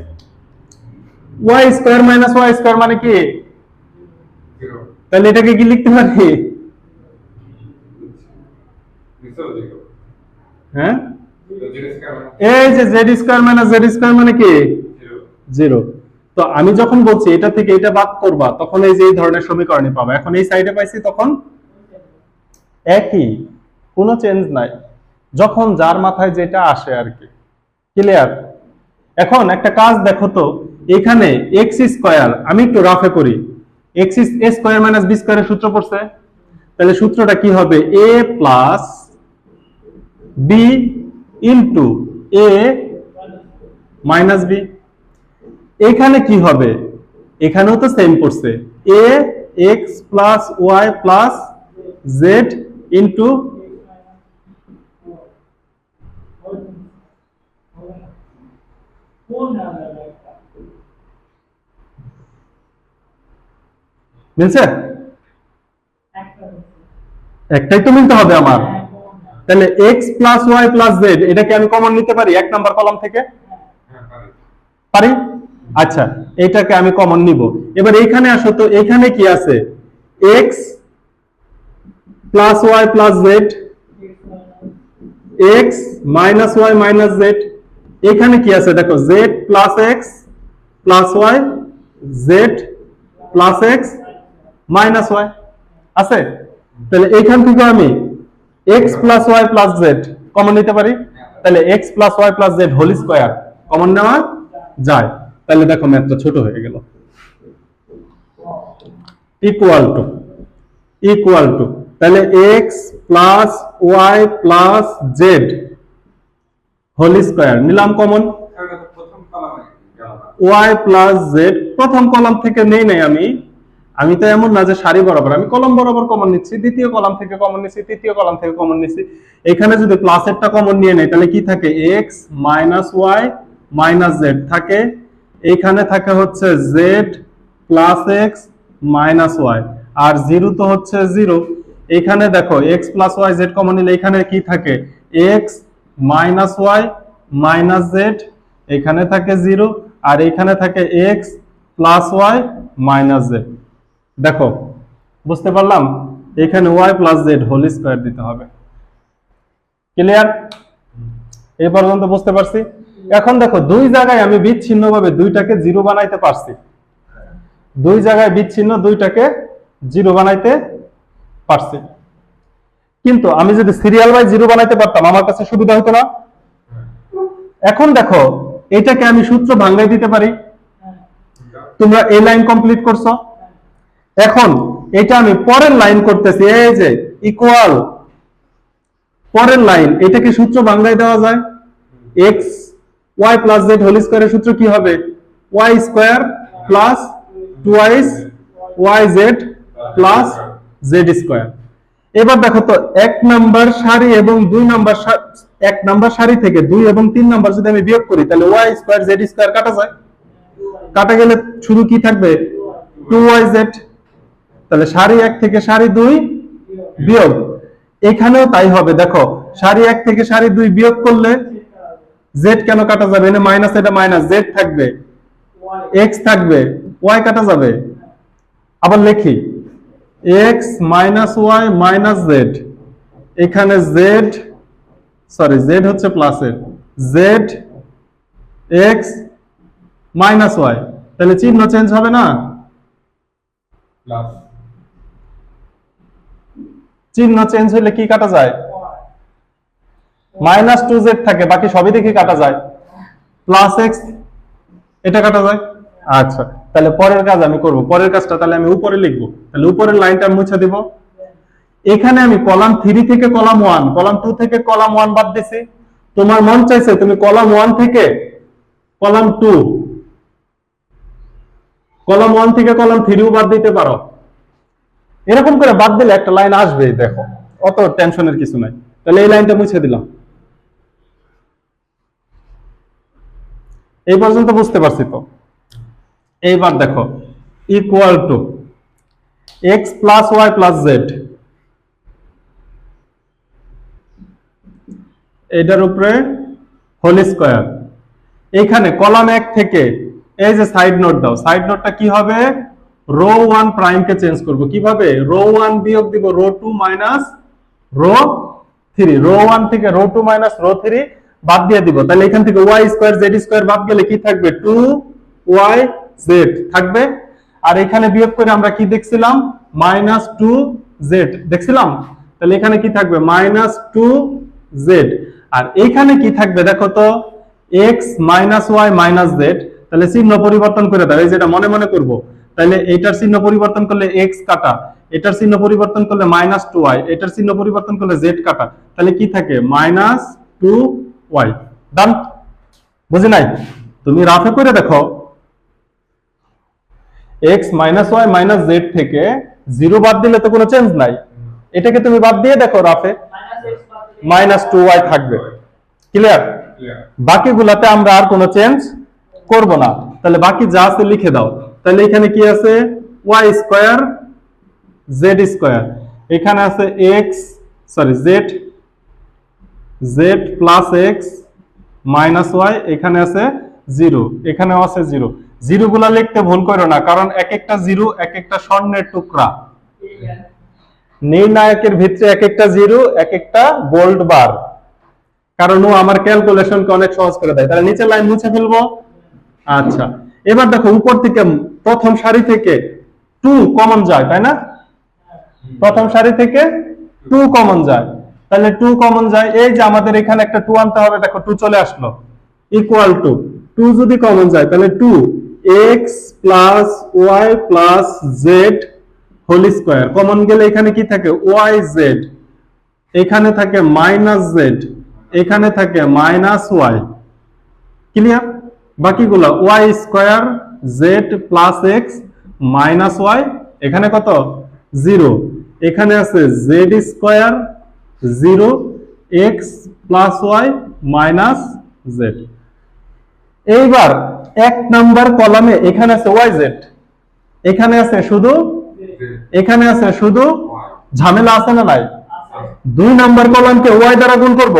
y square minus y square মানে কি? তাহলে এটাকে কি লিখতে পারি? হ্যাঁ, এই যে z square minus z square মানে কি? 0। তো আমি যখন বলছি এটা থেকে এটা বাদ করবা, তখন এই যে এই ধরনের সমীকরণই পাবা। এখন এই সাইডে পাইছি, তখন একই, কোনো চেঞ্জ নাই, যখন যার মাথায় যেটা আসে আর কি। ক্লিয়ার? এখন একটা কাজ দেখো তো, এখানে x স্কয়ার আমি একটু রাফে করি। x স্কয়ার মাইনাস b স্কয়ারের সূত্র পড়ছে, তাহলে সূত্রটা কি হবে? a plus b into a minus b। এখানে কি হবে? এখানেও তো সেম পড়ছে, a x plus y plus z into মিলছে? একটাই তো মিলতে হবে আমার। তাহলে x plus y plus z এটাকে আমি কমন নিতে পারি এক নাম্বার কলাম থেকে? পারি। আচ্ছা, এটাকে আমি কমন নিব। এবার এখানে আসো তো, এখানে কি আছে? x plus y plus z, x minus y minus z। এখানে কি আছে দেখো? z plus x plus y, z plus x minus y আছে। তাহলে এইখান থেকে আমি x plus y plus z common নিতে পারি। তাহলে x plus y plus z whole square common নেওয়া যায়। তাহলে দেখো ম্যাথটা ছোট হয়ে গেল। ইকুয়াল টু তাহলে x plus y plus z whole square নিলাম কমন। y প্লাস z প্রথম কলাম থেকে নেই নাই আমি তো এমন না যে সারি বরাবর, আমি কলাম বরাবর কমন নিচ্ছি, দ্বিতীয় কলাম থেকে কমন নিচ্ছি, তৃতীয় কলাম থেকে কমন নিচ্ছি। এখানে যদি প্লাসেরটা কমন নিয়ে নেই, তাহলে কি থাকে? x minus y minus z থাকে। এখানে থাকে হচ্ছে z plus x minus y, আর 0 তো হচ্ছে 0। এখানে দেখো x plus y z common নিলে এখানে কি থাকে? x minus y minus z, এখানে থাকে 0, আর এখানে থাকে x plus y minus z। দেখো বুঝতে পারলাম, এখানে y plus z whole square দিতে হবে। ক্লিয়ার? এই পর্যন্ত বুঝতে পারছি? এখন দেখো দুই জায়গায় আমি বিচ্ছিন্নভাবে দুইটাকে 0 বানাইতে পারছি। দুই জায়গায় বিচ্ছিন্ন দুইটাকে 0 বানাইতে পারছি। কিন্তু আমি যদি সিরিয়াল বাই 0 বানাইতে পারতাম আমার কাছে সুবিধা হতো না? এখন দেখো এটাকে আমি সূত্র ভাঙাই দিতে পারি। তোমরা এই লাইন কমপ্লিট করছো, এখন এটা আমি পরের লাইন করতেছি, এই যে ইকুয়াল পরের লাইন, এটাকে সূত্র ভাঙাই দেওয়া যায়। X Y plus z whole স্কয়ারের সূত্র কি হবে? Y square plus twice y z plus z square. এবার দেখো তো এক নাম্বার সারি এবং দুই নাম্বার এক নাম্বার সারি থেকে 2 এবং 3 নাম্বার যদি আমি বিয়োগ করি তাহলে ওয়াই স্কয়ার জেড স্কয়ার কাটা যায়, কাটা গেলে শুধু কি থাকবে? 2yz। তাহলে সারি 1 থেকে সারি 2 বিয়োগ, এখানেও তাই হবে। দেখো সারি 1 থেকে সারি 2 বিয়োগ করলে z কেন কাটা যাবে? এখানে মাইনাস, এটা মাইনাস, z থাকবে, x থাকবে, y কাটা যাবে। আবার লিখি x minus y minus z, এখানে z সরি z হচ্ছে প্লাসের, z x মাইনাস y, তাহলে চিহ্ন চেঞ্জ হবে না? চিহ্ন চেঞ্জ হলে কি কাটা যায়? মাইনাস 2z থাকে, বাকি সবই দেখি কাটা যায়, প্লাস এক্স এটা কাটা যায়। আচ্ছা তাহলে পরের কাজ আমি করব, পরের কাজটা তাহলে আমি উপরে লিখবো, তাহলে উপরের লাইনটা মুছে দিব। এখানে আমি কলাম 3 থেকে কলাম 1, কলাম 2 থেকে কলাম 1 বাদ দিছি। তোমার মন চাইছে তুমি কলাম 1 থেকে কলাম 2, কলাম 1 থেকে কলাম 3 বাদ দিতে পারো। এরকম করে বাদ দিলে একটা লাইন আসবে, দেখো অত টেনশনের কিছু নাই। তাহলে এই লাইনটা মুছে দিলাম। এই পর্যন্ত বুঝতে পারছি তো? এইবার দেখো equal to x plus y plus z, এটার উপরে হোল স্কয়ার। এখানে কলাম 1 থেকে এই যে সাইড নোট দাও, সাইড নোটটা কি হবে? রো 1 প্রাইম কে চেঞ্জ করব। কিভাবে? রো 1 বিয়োগ দিব রো 2 মাইনাস রো 3, রো 1 থেকে রো 2 মাইনাস রো 3 বাদ দিয়ে দিব। তাহলে এখান থেকে y স্কয়ার z স্কয়ার বাদ গেলে কি থাকবে? 2yz থাকবে। আর এখানে বিয়োগ করে আমরা কি দেখছিলাম? মাইনাস 2z দেখছিলাম। তাহলে এখানে কি থাকবে? Minus 2z। আর এখানে কি থাকবে দেখো তো? x minus y minus z। তাহলে চিহ্ন পরিবর্তন করে দাও, এই যেটা মনে মনে করব। তাহলে এটার চিহ্ন পরিবর্তন করলে x কাটা, এটার চিহ্ন পরিবর্তন করলে মাইনাস 2y, এটার চিহ্ন পরিবর্তন করলে z কাটা। তাহলে কি থাকে? Minus 2y। ডান? বুঝি নাই? তুমি রাফে করে দেখো, x minus y minus z থেকে 0 বাদ দিলে তো কোনো চেঞ্জ নাই। এটাকে তুমি বাদ দিয়ে দেখো রাফে, মাইনাস 2y থাকবে। ক্লিয়ার? বাকিগুলাতে আমরা আর কোনো চেঞ্জ করব না। তাহলে বাকি যা আছে লিখে দাও। তাহলে এখানে কি আছে? y স্কয়ার z স্কয়ার, এখানে আছে x sorry z plus x minus y, এখানে আছে 0, এখানেও আছে 0। জিরো গুলা লিখতে ভুল করো না, কারণ এক একটা জিরো এক একটা স্বর্ণের টুকরা। নির্ণায়কের ভিতরে এক একটা জিরো এক একটা গোল্ড বার, কারণ ও আমার ক্যালকুলেশনকে অনেক সহজ করে দেয়। তাহলে নিচের লাইন মুছে ফেলবো। আচ্ছা এবার দেখো উপর থেকে প্রথম সারি থেকে 2 কমন যায়, তাই না? প্রথম সারি থেকে 2 কমন যায়, তাহলে 2 কমন যায়। এই যে আমাদের এখানে একটা 2 আনতে হবে, দেখো 2 চলে আসলো। ইকুয়াল টু 2 যদি কমন যায় তাহলে 2x plus y plus z whole square common গেলে এখানে কি থাকে? yz, এখানে থাকে মাইনাস z, এখানে থাকে মাইনাস y। ক্লিয়ার? বাকিগুলো y square z plus x minus y, এখানে কত? 0, এখানে আছে z square 0 x plus y minus z। এইবার এক নাম্বার কলামে এখানে আছে yz, এখানে আছে শুধু, এখানে আছে শুধু, ঝামেলা আছে না নাই? 2 নাম্বার কলামকে y দ্বারা গুণ করব,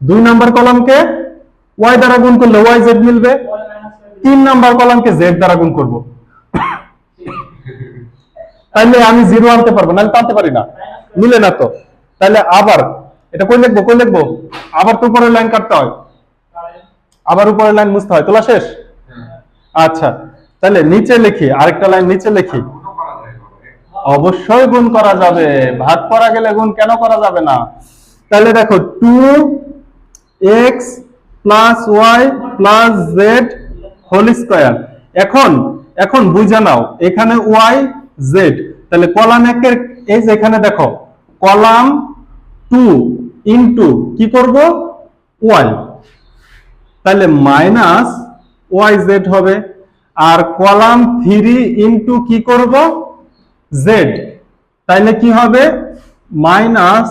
2 নাম্বার কলামকে y দ্বারা গুণ করলে yz মিলবে। 3 নাম্বার কলামকে z দ্বারা গুণ করব, তাহলে আমি 0 আনতে পারবো, নাহলে আনতে পারি না, মিলে না তো। তাহলে আবার এটা কই লিখবো? কই লিখবো? আবার তো উপরের লাইন কাটতে হয়, আবার উপরের লাইন মুছতে হয়। তোলা শেষ? আচ্ছা তাহলে নিচে লিখি, আরেকটা লাইন নিচে লিখি। অবশ্যই গুণ করা যাবে, ভাগ করা গেলে গুণ কেন করা যাবে না? তাহলে দেখো 2x plus y plus z whole square. এখন এখন বুঝে নাও এখানে ওয়াই জেড, তাহলে কলাম একের এই যে এখানে দেখো কলাম 2 ইনটু কি করব ওয়াই, তাহলে মাইনাস ওয়াই জেড হবে। আর কলাম 3 ইনটু কি করব জেড, তাইলে কি হবে মাইনাস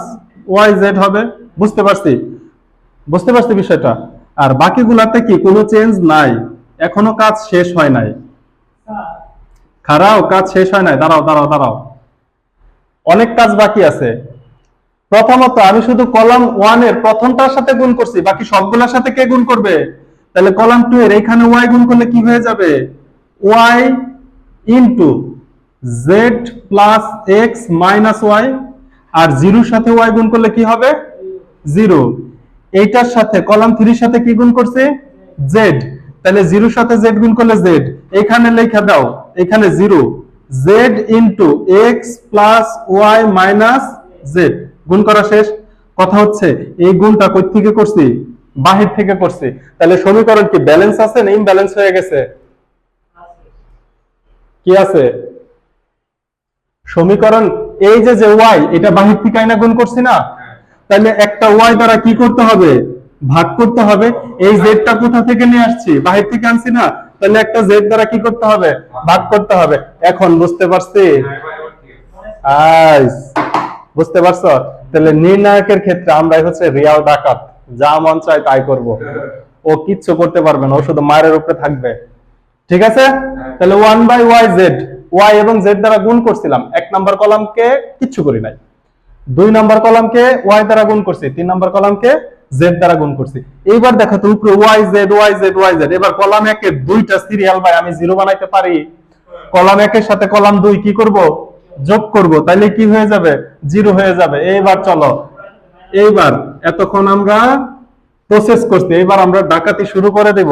ওয়াই জেড হবে। বুঝতে পারছি, বুঝতে পারছি বিষয়টা। আর বাকিগুলাতে কি কোনো চেঞ্জ নাই, এখনো কাজ শেষ হয় নাই। খারাও কাজ শেষ হয় নাই, দাঁড়াও দাঁড়াও দাঁড়াও, অনেক কাজ বাকি আছে। প্রথমত আমি শুধু কলাম 1 এর প্রথমটার সাথে গুণ করছি, বাকি সবগুলোর সাথে কে গুণ করবে? তাহলে কলাম 2 এর এখানে y গুণ করলে কি হয়ে যাবে y into z plus x minus y, আর 0 এর সাথে y গুণ করলে কি হবে 0। এইটার সাথে কলাম 3 এর সাথে কি গুণ করছে z, তাহলে 0 এর সাথে z গুণ করলে z, এখানে লেখা দাও এখানে 0 z into x plus y minus z, গুণ করা শেষ। কথা হচ্ছে এই গুণটা কই থেকে করছি? বাহির থেকে করছি। তাহলে সমীকরণ কি ব্যালেন্স আছে না ইমব্যালেন্স হয়ে গেছে? কি আছে সমীকরণ? এই যে যে y এটা বাহির থেকে আইনা গুণ করছি না, তাহলে একটা y দ্বারা কি করতে হবে ভাগ করতে হবে। এই z টা কোথা থেকে নিয়ে আসছি? বাহির থেকে আনছি না, তাহলে একটা z দ্বারা কি করতে হবে ভাগ করতে হবে। এখন বুঝতে পারছি? বুঝতে পারছো? তাহলে নির্ণায়কের ক্ষেত্রে আমরাই হচ্ছে রিয়াল ডাকাত, যা মন চায় তাই করব, ও কিচ্ছু করতে পারবে না, ও শুধু মায়ের উপরে থাকবে। ঠিক আছে? তাহলে 1/yz y এবং z দ্বারা গুণ করছিলাম, 1 নাম্বার কলামকে কিচ্ছু করি নাই, 2 নাম্বার কলামকে y দ্বারা গুণ করছি, 3 নাম্বার কলামকে z দ্বারা গুণ করছি। এইবার দেখো তো উপরে yz yz yz, এবার কলাম 1 এর দুইটা সিরিয়াল বাই আমি 0 বানাইতে পারি। কলাম 1 এর সাথে কলাম 2 কি করব যোগ করব, তাহলে কি হয়ে যাবে 0 হয়ে যাবে। এইবার চলো, এইবার এতক্ষণ আমরা প্রসেস করছি, এবার আমরা ডাকাতি শুরু করে দেব।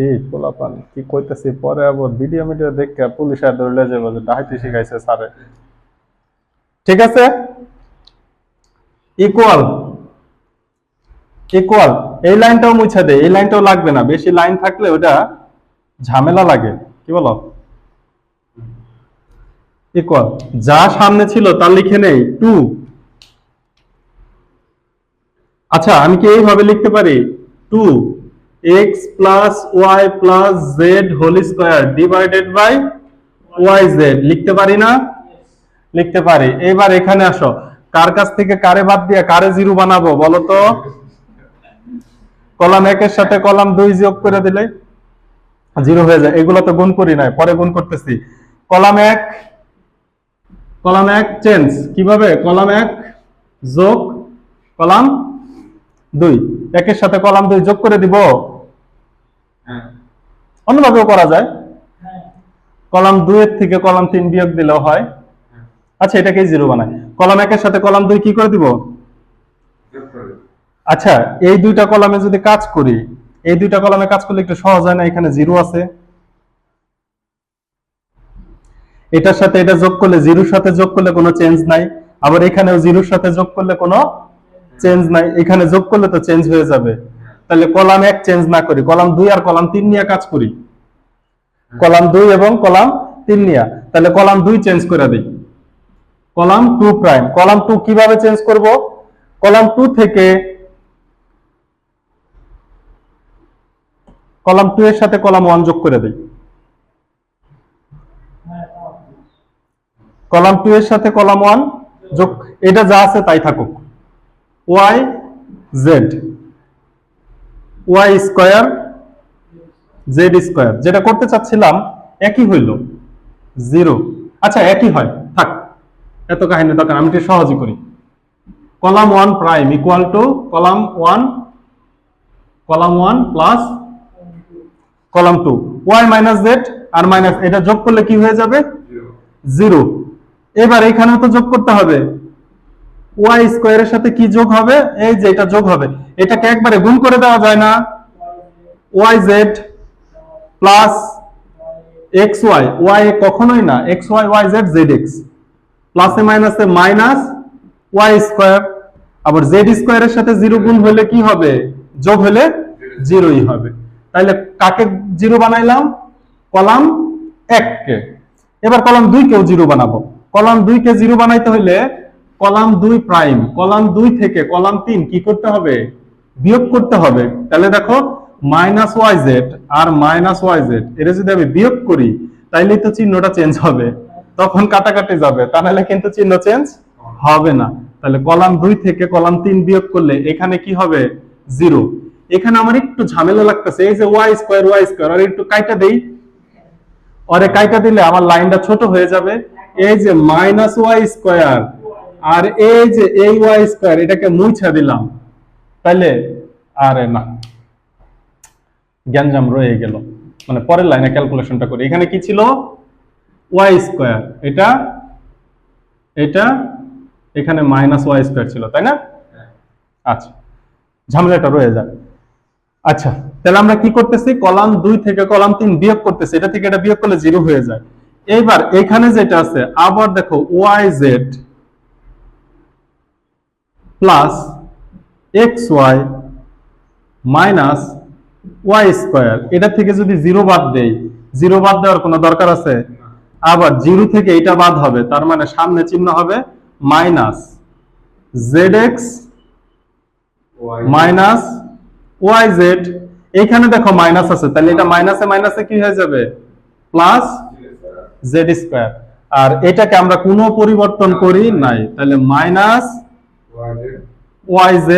এই পোলাপান কি কইতেছি, পরে আবার ভিডিও দেখে পুলিশ আর ধরলে যাবে যে ডাকাতি শিখাইছে স্যারে। ঠিক আছে? ইকুয়াল ইকুয়াল, এই লাইনটাও মুছে দে, এই লাইনটাও লাগবে না, বেশি লাইন থাকলে ওটা ঝামেলা লাগে। কি বলো? ইকুয়াল, যা সামনে ছিল তা লিখে নেই 2। আচ্ছা আমি কি এইভাবে লিখতে পারি 2x plus y plus z whole square divided by yz, লিখতে পারি না? লিখতে পারি। এবার এখানে আসো, কার কাছ থেকে কারে বাদ দিয়ে কারে 0 বানাবো বলো তো? কলাম 1 এর সাথে কলাম 2 যোগ করে দিলে 0 হয়ে যায়। এগুলো তো গুণ করি নাই, পরে গুণ করতেছি। কলাম 1 চেঞ্জ কিভাবে? কলাম 1 যোগ কলাম 2, 1 এর সাথে কলাম 2 যোগ করে দিব। অন্যভাবেও করা যায়, কলাম 2 এর থেকে কলাম 3 বিয়োগ দিলেও হয়। আচ্ছা এটাকে 0 বানাই। কলাম 1 এর সাথে কলাম 2 কি করে দিব? আচ্ছা এই দুইটা কলামে যদি কাজ করি, এই দুইটা কলামে কাজ করলে একটু সহজ হয় না? এখানে 0 আছে, এটার সাথে এটা যোগ করলে 0 এর সাথে যোগ করলে কোনো চেঞ্জ নাই, আবার এখানেও 0 এর সাথে যোগ করলে কোনো চেঞ্জ নাই, এখানে যোগ করলে তো চেঞ্জ হয়ে যাবে। তাহলে কলাম 1 চেঞ্জ না করি, কলাম 2 আর কলাম 3 নিয়ে কাজ করি, কলাম 2 এবং কলাম 3 নিয়ে। তাহলে কলাম 2 চেঞ্জ করে দিই, কলাম 2 প্রাইম। কলাম 2 কিভাবে চেঞ্জ করব? কলাম 2 থেকে কলাম 2 এর সাথে কলাম 1 যোগ করে দিই, কলাম 2 এর সাথে কলাম 1 যোগ, এটা যা আছে তাই থাকুক। y z y square z square, যেটা করতে চাচ্ছিলাম একই হইল 0। আচ্ছা একই হয়, থাক, এত কাহিনী দরকার, আমি একটু সহজই করি। Column 1 prime equal to column 1 plus column 2, y minus z আর মাইনাস এটা যোগ করলে কি হয়ে যাবে 0। এবার এখানেও তো যোগ করতে হবে, y স্কয়ারের সাথে কি যোগ হবে? এই যে এটা যোগ হবে, এটাকে একবারে গুণ করে দেওয়া যায় না? yz প্লাস xy, y কখনোই না, xy yz zx, প্লাসে মাইনাসে মাইনাস y স্কয়ার, আবার জেড স্কোয়ারের সাথে 0 গুণ হলে কি হবে, যোগ হলে 0ই হবে। তাহলে কাকে 0 বানাইলাম, কলাম 1 কে। এবার কলাম 2 কেও 0 বানাবো। কলাম 2 কে 0 বানাইতে হলে কলাম 2 প্রাইম, কলাম 2 থেকে কলাম 3 কি করতে হবে, বিয়োগ করতে হবে। তাহলে দেখো -yz আর -yz এর যদি আমি বিয়োগ করি তাইলে তো চিহ্নটা চেঞ্জ হবে, তখন কাটাকাটি যাবে, তা নাহলে কিন্তু চিহ্ন চেঞ্জ হবে না। তাহলে কলাম 2 থেকে কলাম 3 বিয়োগ করলে এখানে কি হবে, 0। এখানে আমার একটু ঝামেলা লাগতেছে, এই যে y স্কয়ার আর একটু কাইটা দেই, আরে কাইটা দিলে আমার লাইনটা ছোট হয়ে যাবে। এই যে -y স্কয়ার আর এই যে এই y স্কয়ার এটাকে মুছা দিলাম, তাইলে আরে না, গ্যাঞ্জাম রয়ে গেল। মানে পরের লাইনে ক্যালকুলেশনটা করি, এখানে কি ছিল, y স্কয়ার, এটা এটা এখানে -y স্কয়ার ছিল, তাই না? আচ্ছা, ঝামেলাটা রয়ে যায়। আচ্ছা, তাহলে আমরা কি করতেছি, কলাম 2 থেকে কলাম 3 বিয়োগ করতেছি, এটা থেকে এটা বিয়োগ করলে 0 হয়ে যায়। এইবার এখানে যেটা আছে, আবার দেখো yz plus xy minus y square, এটা থেকে যদি 0 বাদ দেই, 0 বাদ দেওয়ার কোনো দরকার আছে? আবার 0 থেকে এটা বাদ হবে, তার মানে সামনে চিহ্ন হবে মাইনাস zx মাইনাস yz। এখানে দেখো মাইনাস আছে, তাহলে এটা মাইনাসে মাইনাসে কি হয়ে যাবে, প্লাস z স্কয়ার। আর এটাকে আমরা কোনো পরিবর্তন করি নাই, তাহলে মাইনাস yz,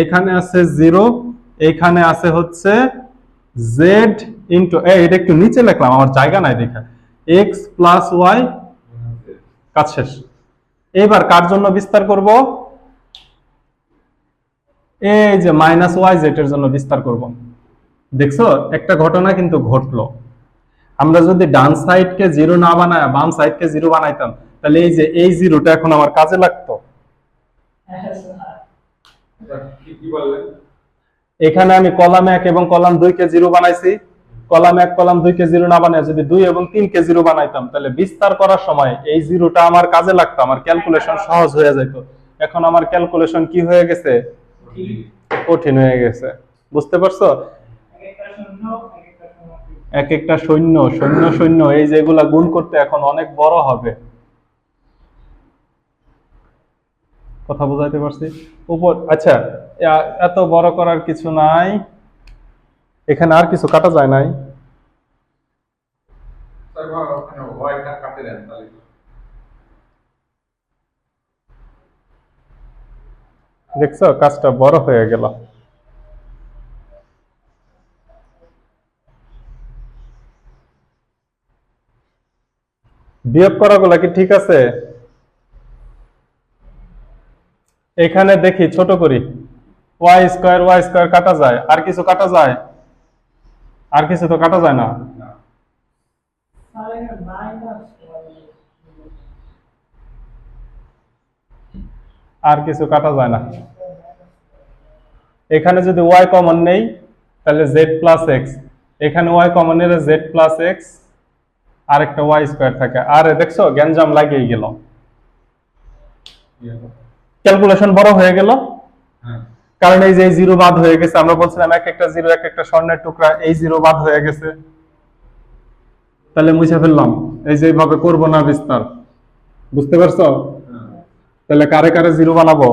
এখানে আছে 0, এখানে আছে হচ্ছে z ইনটু, এটা একটু নিচে লিখলাম, আমার জায়গা নাই দেখা, x প্লাস y, কাজ শেষ। এবার কার জন্য বিস্তার করব, এই যে -yz এর জন্য বিস্তার করব। দেখছো একটা ঘটনা কিন্তু ঘটলো, আমরা যদি ডান সাইডকে 0 না বানায় বাম সাইডকে 0 বানাইতাম, তাহলে এই যে এই 0টা এখন আমার কাজে লাগতো। এখানে আমি কলাম 1 এবং কলাম 2 কে 0 বানাইছি, কলাম 1 কলাম 2 কে 0 না বানায় যদি 2 এবং 3 কে 0 বানাইতাম, তাহলে বিস্তার করার সময় এই 0টা আমার কাজে লাগতো, আমার ক্যালকুলেশন সহজ হয়ে যেত। এখন আমার ক্যালকুলেশন কি হয়ে গেছে, কঠিন হয়ে গেছে। বুঝতে পারছো, এক একটা শূন্য শূন্য শূন্য, এই যেগুলা গুণ করতে এখন অনেক বড় হবে। কথা বুঝাইতে পারছি উপর? আচ্ছা, এত বড় করার কিছু নাই, এখানে আর কিছু কাটা যায় নাই। দেখছো কাজটা বড় হয়ে গেল। বিয়োগ করাগুলা কি ঠিক আছে? এখানে দেখি ছোট করি, y স্কয়ার কাটা যায়, আর কিছু কাটা যায়? আর কিছু তো কাটা যায় না। আর কিছু কাটা যায় না। এখানে যদি y কমন নেই তাহলে z প্লাস x, এখানে y কমন নিলে z প্লাস x, আর একটা y স্কয়ার থাকে। আর দেখছো গ্যাঞ্জাম লাগিয়ে গেল, ক্যালকুলেশন বড় হয়ে গেল, কারণ এই যে 0 বাদ হয়ে গেছে, আমরা বলছিলাম এক একটা 0 এক একটা স্বর্ণের টুকরা, এই 0 বাদ হয়ে গেছে, তাহলে মুছে ফেললাম। এই যে এইভাবে করবো না বিস্তার, বুঝতে পারছো? তাহলে কারে কারে 0 বানাবো,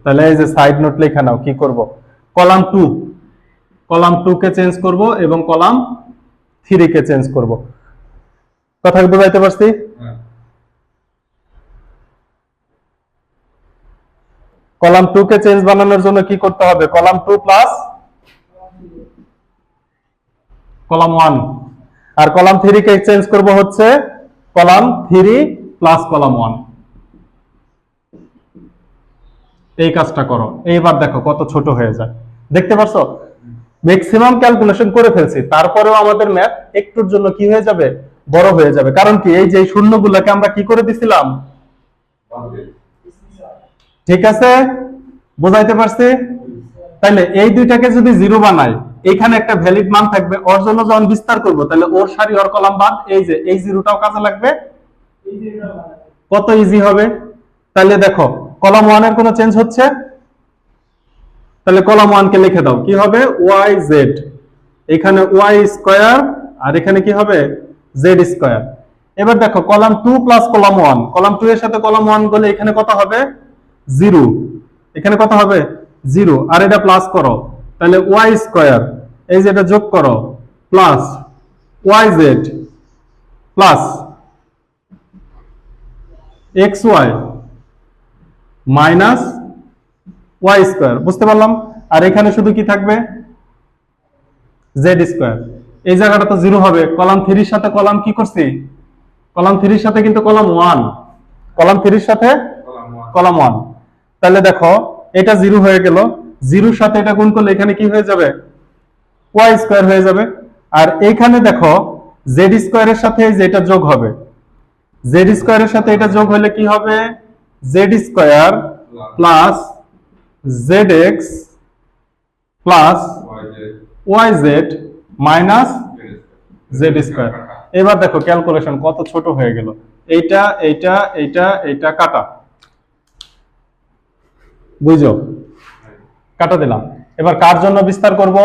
তাহলে এই যে সাইড নোট লেখা নাও, কি করব, কলাম 2 কে চেঞ্জ করব এবং কলাম 3 কে চেঞ্জ করব। কথা বুঝাইতে পারছি? কলাম 2 কে চেঞ্জ বানানোর জন্য কি করতে হবে, কলাম 2 প্লাস কলাম 1, আর কলাম 3 কে চেঞ্জ করব হচ্ছে কলাম 3 প্লাস কলাম 1। এই কাজটা করো, এইবার দেখো কত ছোট হয়ে যায়। দেখতে পাচ্ছো ম্যাক্সিমাম ক্যালকুলেশন করে ফেলছি, তারপরেও আমাদের ম্যাথ একটুর জন্য কি হয়ে যাবে, বড় হয়ে যাবে। কারণ কি, এই যে শূন্যগুলোকে আমরা কি করে দিছিলাম, ঠিক আছে? বুঝাইতে পারছি? তাহলে এই দুইটাকে যদি 0 বানাই, এখানে একটা ভ্যালিড মান থাকবে, ওর জন্য যখন বিস্তার করব তাহলে ওর সারি ওর কলাম বাদ, এই যে এই 0টাও কাজে লাগবে, কত ইজি হবে। তাহলে দেখো কলাম 1 এর কোনো চেঞ্জ হচ্ছে, তাহলে কলাম 1 কে লিখে দাও, কি হবে ওয়াই জেড, এখানে ওয়াই স্কয়ার আর এখানে কি হবে জেড স্কয়ার। এবার দেখো কলাম 2 প্লাস কলাম 1, কলাম 2 এর সাথে কলাম 1 গেলে এখানে কত হবে 0, এখানে কত হবে 0, আর এটা প্লাস করো, তাহলে ওয়াই স্কয়ার, এই যে এটা যোগ করো, plus y z plus x y minus y square, বুঝতে পারলাম। আর এখানে শুধু কি থাকবে জেড স্কয়ার, এই জায়গাটা তো 0 হবে। কলাম 3 এর সাথে কলাম কি করছি, কলাম 3 এর সাথে কিন্তু কলাম 1, কলাম 3 এর সাথে কলাম 1, তাহলে দেখো এটা 0 হয়ে গেল, 0 এর সাথে এটা গুণ করলে এখানে কি হয়ে যাবে ওয়াই স্কয়ার হয়ে যাবে। আর এখানে দেখো জেড স্কয়ারের সাথে এই যে এটা যোগ হবে, জেড স্কয়ারের সাথে এটা যোগ হলে কি হবে z square plus z x plus y z minus z square. এবার দেখো ক্যালকুলেশন কত ছোট হয়ে গেল, এইটা এইটা এইটা এইটা কাটা, বুঝো, কাটা দিলাম। এবার কার জন্য বিস্তার করব,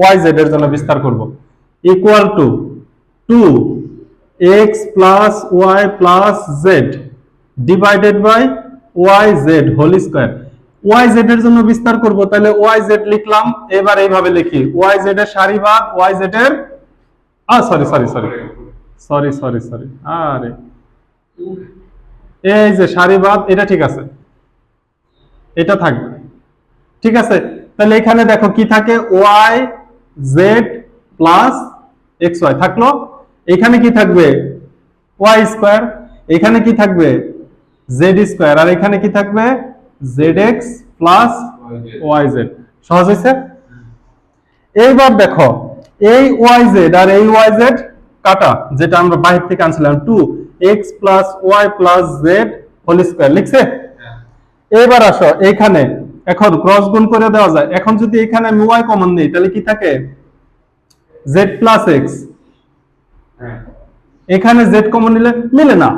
ওয়াই জেড এর জন্য বিস্তার করব, equal to 2x plus y plus z divided by y z whole square. Y z এর জন্য বিস্তার করব, তাহলে ওয়াই জেড লিখলাম, এবার এইভাবে লিখি ওয়াই জেড এর সারিবাদ ওয়াই জেড এর sorry sorry sorry sorry sorry sorry আরে এই যে সারিবাদ, এটা ঠিক আছে, এটা থাকবে, ঠিক আছে। তাহলে এখানে দেখো কি থাকে y z plus x y থাকলো, এখানে কি থাকবে ওয়াই স্কয়ার, এখানে কি থাকবে জেড স্কয়ার, আর এখানে কি থাকবে z x plus y z. সহজ হয়েছে। এইবার দেখো এই ওয়াই জেড আর এই ওয়াই জেড কাটা, যেটা আমরা বাইরে থেকে আনছিলাম 2x plus y plus z whole square লিখছে। এবার আসো এখানে এখন ক্রস গুণ করে দেওয়া যায়, এখন যদি এখানে আমি ওয়াই কমন নিই তাহলে কি থাকে জেড প্লাস এক্স, এখানে জেড কমন নিলে মিলে না,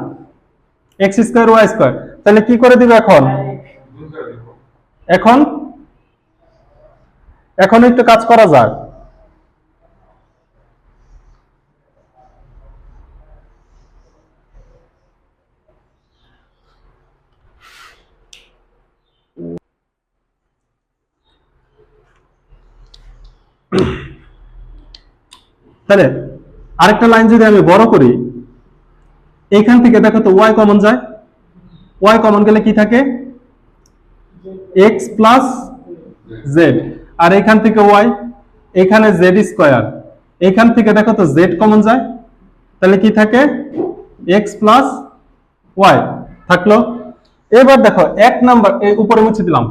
এক্স স্কয়ার ওয়াই স্কয়ার, তাহলে কি করে দিব এখন, এখন এখন একটু কাজ করা যায়। তাহলে আরেকটা লাইন যদি আমি বড় করি, এইখান থেকে দেখো তো ওয়াই কমন যায়, ওয়াই কমন গেলে কি থাকে এক্স প্লাস জেড, আর এখান থেকে ওয়াই, এখানে জেড স্কয়ার, এখান থেকে দেখো তো জেড কমন যায়, তাহলে কি থাকে এক্স প্লাস ওয়াই থাকলো। এবার দেখো এক নাম্বার এই উপরে মুছে দিলাম,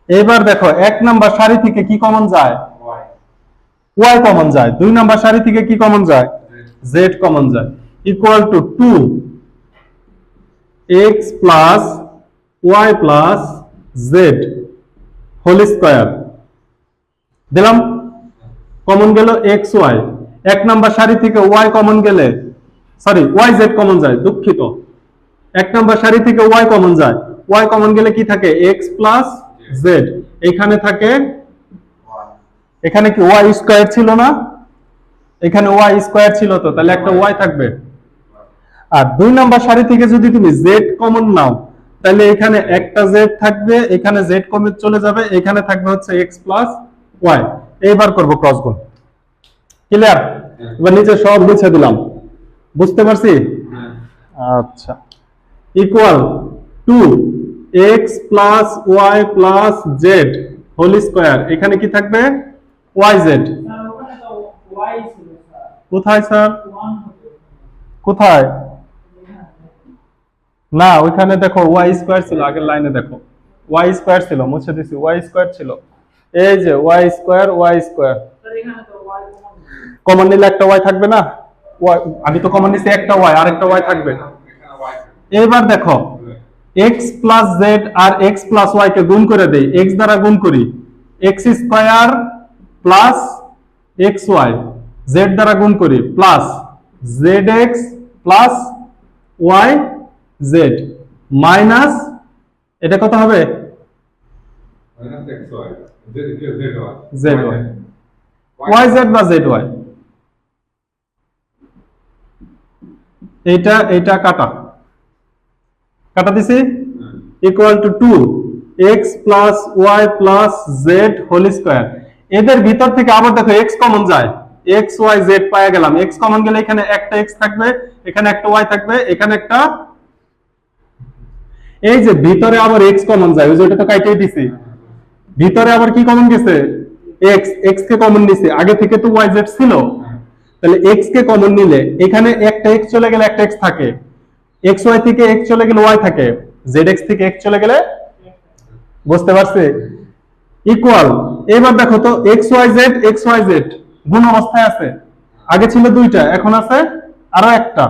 এবার দেখো এক নাম্বার সারি থেকে কি কমন যায় ওয়াই কমন যায়, দুই নাম্বার সারি থেকে কি কমন যায় জেড কমন যায়, equal to 2x plus y plus z whole square দিলাম, কমন গেল এক্স ওয়াই, এক নাম্বার সারি থেকে ওয়াই কমন গেলে সরি ওয়াই জেড কমন যায়, দুঃখিত, এক নাম্বার সারি থেকে ওয়াই কমন যায়, ওয়াই কমন গেলে কি থাকে এক্স প্লাস জেড, এখানে থাকে, এখানে কি ওয়াই স্কয়ার ছিল না, এখানে ওয়াই স্কয়ার ছিল তো, তাহলে একটা ওয়াই থাকবে। আর দুই নাম্বার সারি থেকে যদি তুমি জেড কমন নাও তাহলে এখানে একটা জেড থাকবে, এখানে জেড কমে চলে যাবে, এখানে থাকবে হচ্ছে এক্স প্লাস ওয়াই। এইবার করব ক্রস গুণ, ক্লিয়ার। এবার নিচে সব মুছে দিলাম, বুঝতে পারছি, আচ্ছা, equal 2x plus y plus z whole square, এখানে কি থাকবে ওয়াই জেড, কোথায় স্যার কোথায়, না ওইখানে দেখো ওয়াই স্কয়ার ছিল, আগের লাইনে দেখো ওয়াই স্কয়ার ছিল, মুছে দিছি, ওয়াই স্কয়ার ছিল, এই যে ওয়াই স্কয়ার কমন নিলে একটা ওয়াই থাকবে না, আমি তো কমন নিছি একটা ওয়াই, আর একটা ওয়াই থাকবে। এবার দেখো x প্লাস জেড আর x প্লাস ওয়াই কে গুণ করে দেই, x দ্বারা গুণ করি, x square plus x y, z দ্বারা গুণ করি plus zx plus y z minus এটা কত হবে জেড ওয়াই জেড বা জেড ওয়াই, এটা কাটা দিছি equal to 2x plus y plus z whole square. এদের ভিতর থেকে আবার দেখো x কমন যায়, x y z পাওয়া গেলাম। x কমন গেলে এখানে একটা x থাকবে, এখানে একটা y থাকবে, এখানে একটা, এই যে ভিতরে আবার x কমন যায়, ওই যে ওটা তো কাইটেই দিছি। ভিতরে আবার কি কমন গেছে x কে কমন নিছে, আগে থেকে তো y z ছিল, তাহলে x কে কমন নিলে এখানে একটা x চলে গেলে একটা x থাকে, xy থেকে x চলে গেলে y থাকে, zx থেকে x চলে গেলে, বুঝতে পারছে? ইকুয়াল, এবার দেখো তো xyz গুণ অবস্থায় আছে, আগে ছিল দুইটা এখন আছে আরো একটা,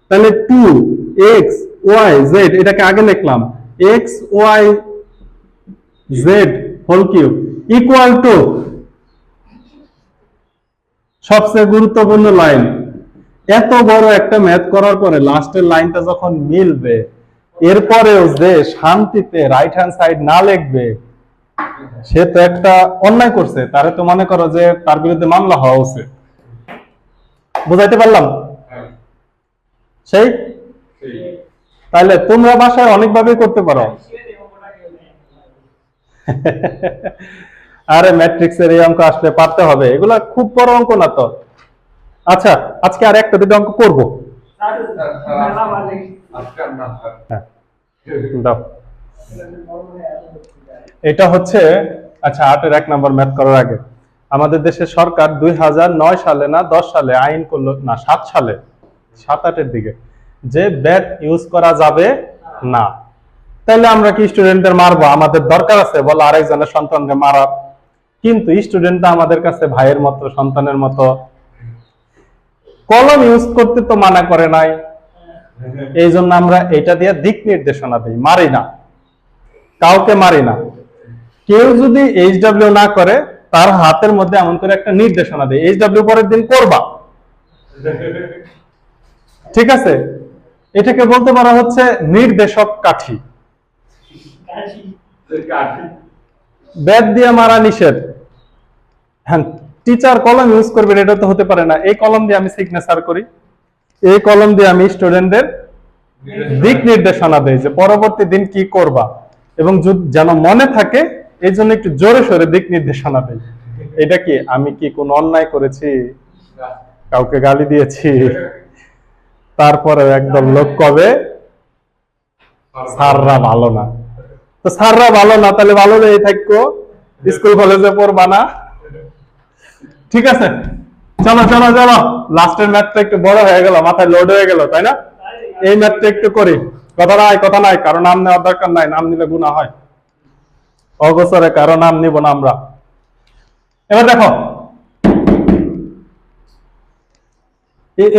তাহলে 2xyz এটাকে আগে লিখলাম xyz whole cube equal to, সবচেয়ে গুরুত্বপূর্ণ লাইন, এত বড় একটা ম্যাথ করার পরে লাস্টের লাইনটা যখন মিলবে, এরপরেও যে শান্তিতে রাইট হ্যান্ড সাইড না লিখবে সে তো একটা অন্যায় করছে, তারে তো মনে করো যে তার বিরুদ্ধে মামলা হওয়া উচিত। বুঝাইতে পারলাম? সেই তাহলে তোমরা বাসায় অনেকভাবে করতে পারো। আরে ম্যাট্রিক্সের এই অঙ্ক আসলে পারতে হবে, এগুলা খুব বড় অঙ্ক না তো। আচ্ছা আজকে আর একটা দুটো অঙ্ক করবো। দাও, এটা হচ্ছে, আচ্ছা 8-এর 1 নাম্বার ম্যাথ করার আগে, আমাদের দেশের সরকার 2009 সালে না 10 সালে আইন করলো, না 7 সালে, 7-8-এর দিকে, যে ব্যাট ইউজ করা যাবে না। তাহলে আমরা কি স্টুডেন্টদের মারবো? আমাদের দরকার আছে বলো আরেকজনের সন্তানকে মারা, কিন্তু স্টুডেন্টটা আমাদের কাছে ভাইয়ের মতো, সন্তানের মতো। কলম ইউজ করতে তো মানা করে নাই, এই জন্য আমরা এটা দিয়ে দিক নির্দেশনা দিই, মারি না, কাউকে মারি না। কেউ যদি HW না করে তার হাতের মধ্যে এমন করে একটা নির্দেশনা দেয়, HW পরের দিন করবা, ঠিক আছে? এটাকে বলতে পারা হচ্ছে নির্দেশক কাঠি। ব্যাট দিয়ে মারা নিষেধ, হ্যাঁ টিচার কলম ইউজ করবে এটা তো হতে পারে না। এই কলম দিয়ে আমি সিগনেচার করি, এই কলম দিয়ে আমি স্টুডেন্টদের দিক নির্দেশনা দেই যে পরবর্তী দিন কি করবা, এবং যেন মনে থাকে এই জন্য একটু জোরে সোরে দিক নির্দেশনা দেই। এটা কি আমি কি কোনো অন্যায় করেছি, কাউকে গালি দিয়েছি? তারপরে একদম লোক কবে স্যাররা ভালো না, তো স্যাররা ভালো না তাহলে ভালো নেই থাকো, স্কুল কলেজে পড়বা না, ঠিক আছে? চলো চলো চলো, লাস্টের ম্যাথটা একটু বড় হয়ে গেল, মাথায় লোড হয়ে গেল, তাই না? এই ম্যাথটা একটু করি, কথা নাই, কারণ নাম নেওয়ার দরকার নাই, নাম নিলে গুনাহ হয়। অগোচরে কারো নাম নিব না আমরা। এবার দেখো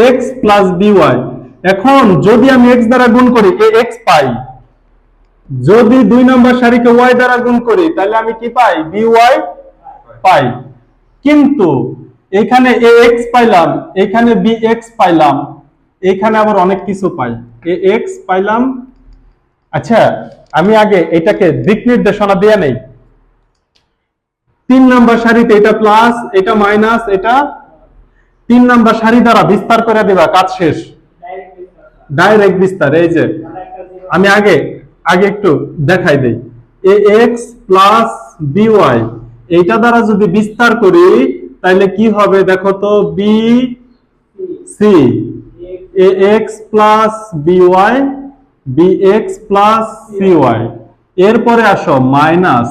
ax প্লাস by, এখন যদি আমি x দ্বারা গুণ করি ax পাই, যদি 2 নম্বর সারিকে y দ্বারা গুণ করি তাহলে আমি কি পাই? by পাই। কিন্তু এখানে ax পাইলাম, এখানে bx পাইলাম, এখানে আবার অনেক কিছু পাই, ax পাইলাম। আচ্ছা আমি আগে এটাকে দিক নির্দেশনা দিয়ে নেই, 3 নম্বর সারিতে এটা প্লাস, এটা মাইনাস, এটা 3 নম্বর সারি দ্বারা বিস্তার করে দিবা, কাজ শেষ, ডাইরেক্ট বিস্তার। এই যে আমি আগে একটু দেখাই দেই, ax প্লাস by এইটা দ্বারা যদি বিস্তার করি তাহলে কি হবে দেখো তো, bc, ax plus by, bx plus cy, এরপরে আসো মাইনাস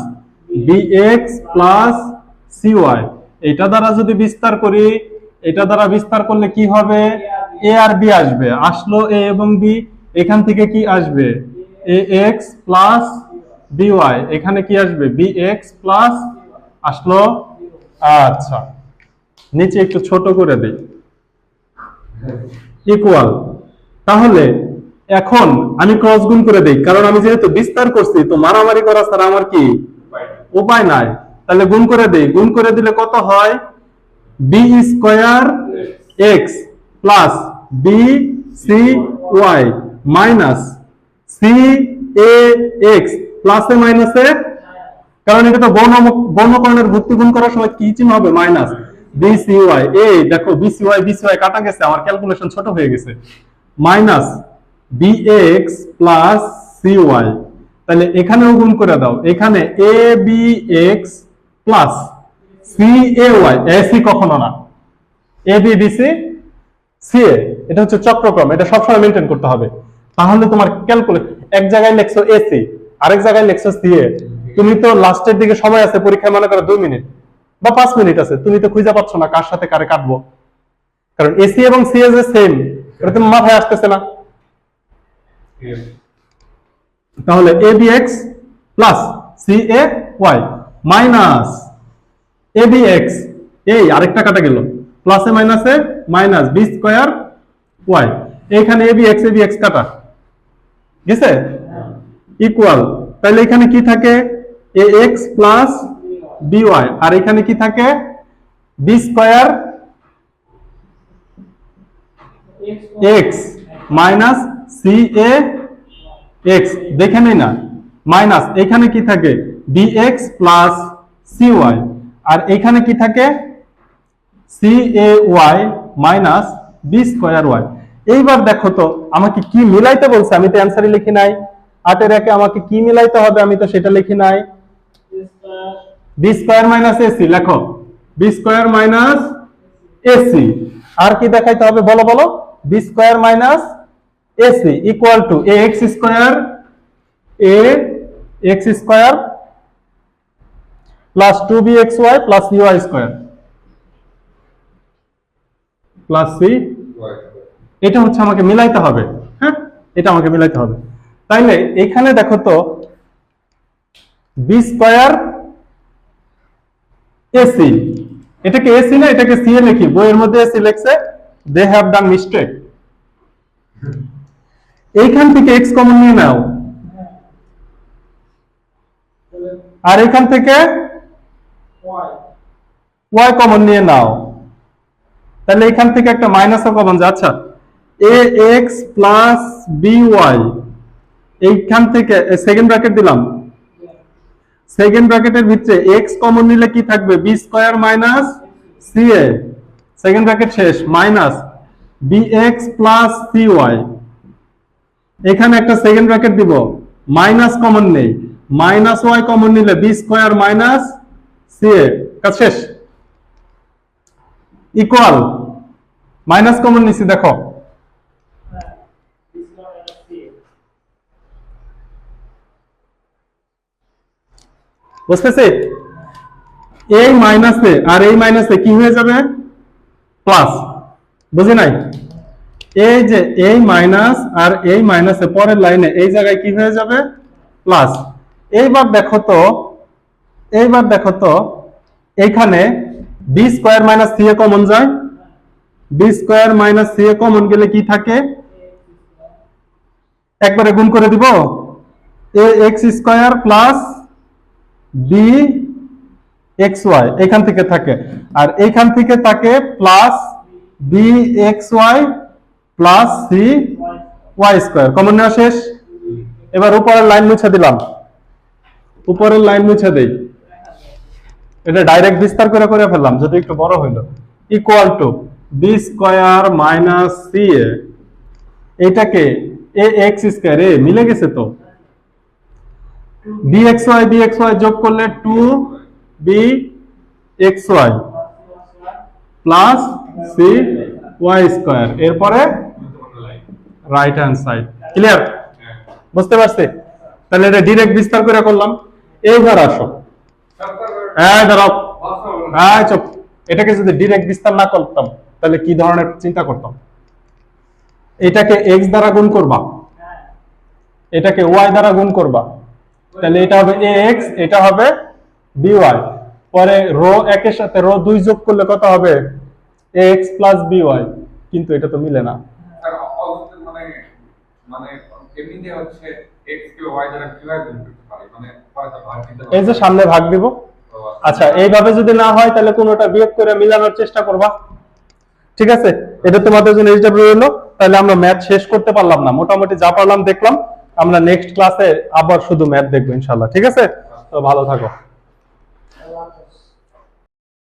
bx প্লাস cy, এটা দ্বারা যদি বিস্তার করি, এটা দ্বারা বিস্তার করলে কি হবে? a আর b আসবে, আসলো a এবং b, এখান থেকে কি আসবে? ax প্লাস by, এখানে কি আসবে? bx প্লাস, আসলো। আচ্ছা নিচে একটু ছোট করে দেই, ইকুয়াল। তাহলে এখন আমি ক্রস গুণ করে দেই, কারণ আমি যেহেতু বিস্তার করছি তো মারামারি করা ছাড়া আমার কি উপায় নাই। তাহলে গুণ করে দেই, গুণ করে দিলে কত হয়? b square x plus b c y minus C a x প্লাসে মাইনাসে, কারণ এটা তো বর্ণকরণের ভর্তি গুণ করার সময় কি চিহ্ন হবে, মাইনাস বি সি ওয়াই। এই দেখো বি সি ওয়াই কাটা গেছে, আমার ক্যালকুলেশন ছোট হয়ে গেছে, minus b x plus C y. তাহলে এখানেও গুণ করে দাও, এখানে a b x plus c a y, a c কখনো না, a b b c c a, এটা হচ্ছে চক্রক্রম, এটা সবসময় মেনটেন করতে হবে। তাহলে তোমার ক্যালকুলেট, এক জায়গায় লিখছো এসি, আরেক জায়গায় লিখছো সি এ, তুমি তো লাস্টের দিকে সময় আছে পরীক্ষায়, মনে করো 2 মিনিট বা 5 মিনিট আছে, তুমি তো খুঁজে পাচ্ছ না কার সাথে কারে কাটবো, কারণ এসি এবং সি এ যে সেম, এটা তোমার মাথায় আসতেছে না। তাহলে এ b x plus c a y minus A b x, এই আরেকটা কাটা গেল, প্লাসে মাইনাসে মাইনাস বি স্কয়ার ওয়াই, এইখানে এ বি এক্স কাটা গেছে, ইকুয়াল, তাহলে এখানে কি থাকে a x plus b y, আর এখানে কি থাকে b square x minus C a x, দেখে নেই না, মাইনাস এখানে কি থাকে b x plus C y, আর এখানে কি থাকে c a y minus b square y. এইবার দেখো তো আমাকে কি মিলাইতে বলছে, আমি তো অ্যান্সারই লিখি নাই, 8 এর আমাকে কি মিলাইতে হবে, আমি তো সেটা লিখি নাই, বি স্কয়ার মাইনাস এসি লেখো, বি স্কয়ার মাইনাস এসি, আর কি দেখাইতে হবে বলো বলো, b square minus a c equal to a x square plus 2bxy plus y square plus c, এটা হচ্ছে আমাকে মিলাইতে হবে, হ্যাঁ এটা আমাকে মিলাইতে হবে। তাইলে এখানে দেখো তো বি স্কয়ার এসি, এটাকে এসি না এটাকে সি এ লিখি, বইয়ের মধ্যে এসি লিখছে, দে হ্যাভ ডান মিস্টেক। এইখান থেকে এক্স কমন নিয়ে নাও, আর এখান থেকে ওয়াই কমন নিয়ে নাও, তাহলে এখান থেকে একটা মাইনাস কমন যায়, আচ্ছা এ এক্স প্লাস বি ওয়াই, এইখান থেকে সেকেন্ড ব্র্যাকেট দিলাম, সেকেন্ড ব্র্যাকেটের ভিতরে এক্স কমন নিলে কি থাকবে b square minus C a, second bracket শেষ, minus b x plus C y, এখানে একটা সেকেন্ড ব্র্যাকেট দিব, মাইনাস কমন নেই, মাইনাস ওয়াই কমন নিলে b square minus C a, কাজ শেষ, ইকুয়াল, মাইনাস কমন নিছি দেখো, বুঝতেছি, এই মাইনাসে আর এই মাইনাসে কি হয়ে যাবে প্লাস, বুঝি নাই, এই যে এই মাইনাস আর এই মাইনাসে পরের লাইনে এই জায়গায় কি হয়ে যাবে প্লাস। এইবার দেখো তো এইখানে B square minus C A common যায়, B square minus C A common গেলে কি থাকে, একবারে গুণ করে দিব, A x square plus B X Y এখান থেকে থাকে, আর এইখান থেকে থাকে plus B X Y plus C Y square, common নেওয়া শেষ। এবার উপরের লাইন মুছে দিলাম, উপরের লাইন মুছে দেই, এটা ডাইরেক্ট বিস্তার করে করে ফেললাম যদি একটু বড় হইলো, equal to B square minus C A, এটাকে এ এক্স স্কয়ার, এ মিলে গেছে তো, বি এক্স ওয়াই যোগ করলে 2bxy plus C Y square, এরপরে রাইট হ্যান্ড সাইড, ক্লিয়ার, বুঝতে পারছি? তাহলে এটা ডাইরেক্ট বিস্তার করে করলাম। এইবার আসো, এই দাঁড়াও, এই চুপ, এটাকে যদি ডাইরেক্ট বিস্তার না করতাম তাহলে কি ধরনের চিন্তা করতাম, এটাকে x দ্বারা গুণ করবা, এটাকে y দ্বারা গুণ করবা, তাহলে এটা হবে ax, এটা হবে by, পরে রো একের সাথে রো 2 যোগ করলে কত হবে ax by, কিন্তু এটা তো মিলে না, মানে মানে এমনিতে হচ্ছে x কে y দ্বারা কিভাবে গুণ করতে পারি, মানে পরে ভাগ দিতে এই যে সামনে ভাগ দিব। আচ্ছা এইভাবে যদি না হয় তাহলে কোনোটা বিয়োগ করে মিলানোর চেষ্টা করবা, ঠিক আছে, এটা তোমাদের জন্য এইচডাব্লিউ রইলো। তাহলে আমরা ম্যাথ শেষ করতে পারলাম না, মোটামুটি যা পারলাম দেখলাম। আমরা নেক্সট ক্লাসে আবার শুধু ম্যাথ দেখবো ইনশাআল্লাহ। ঠিক আছে, তো ভালো থাকো।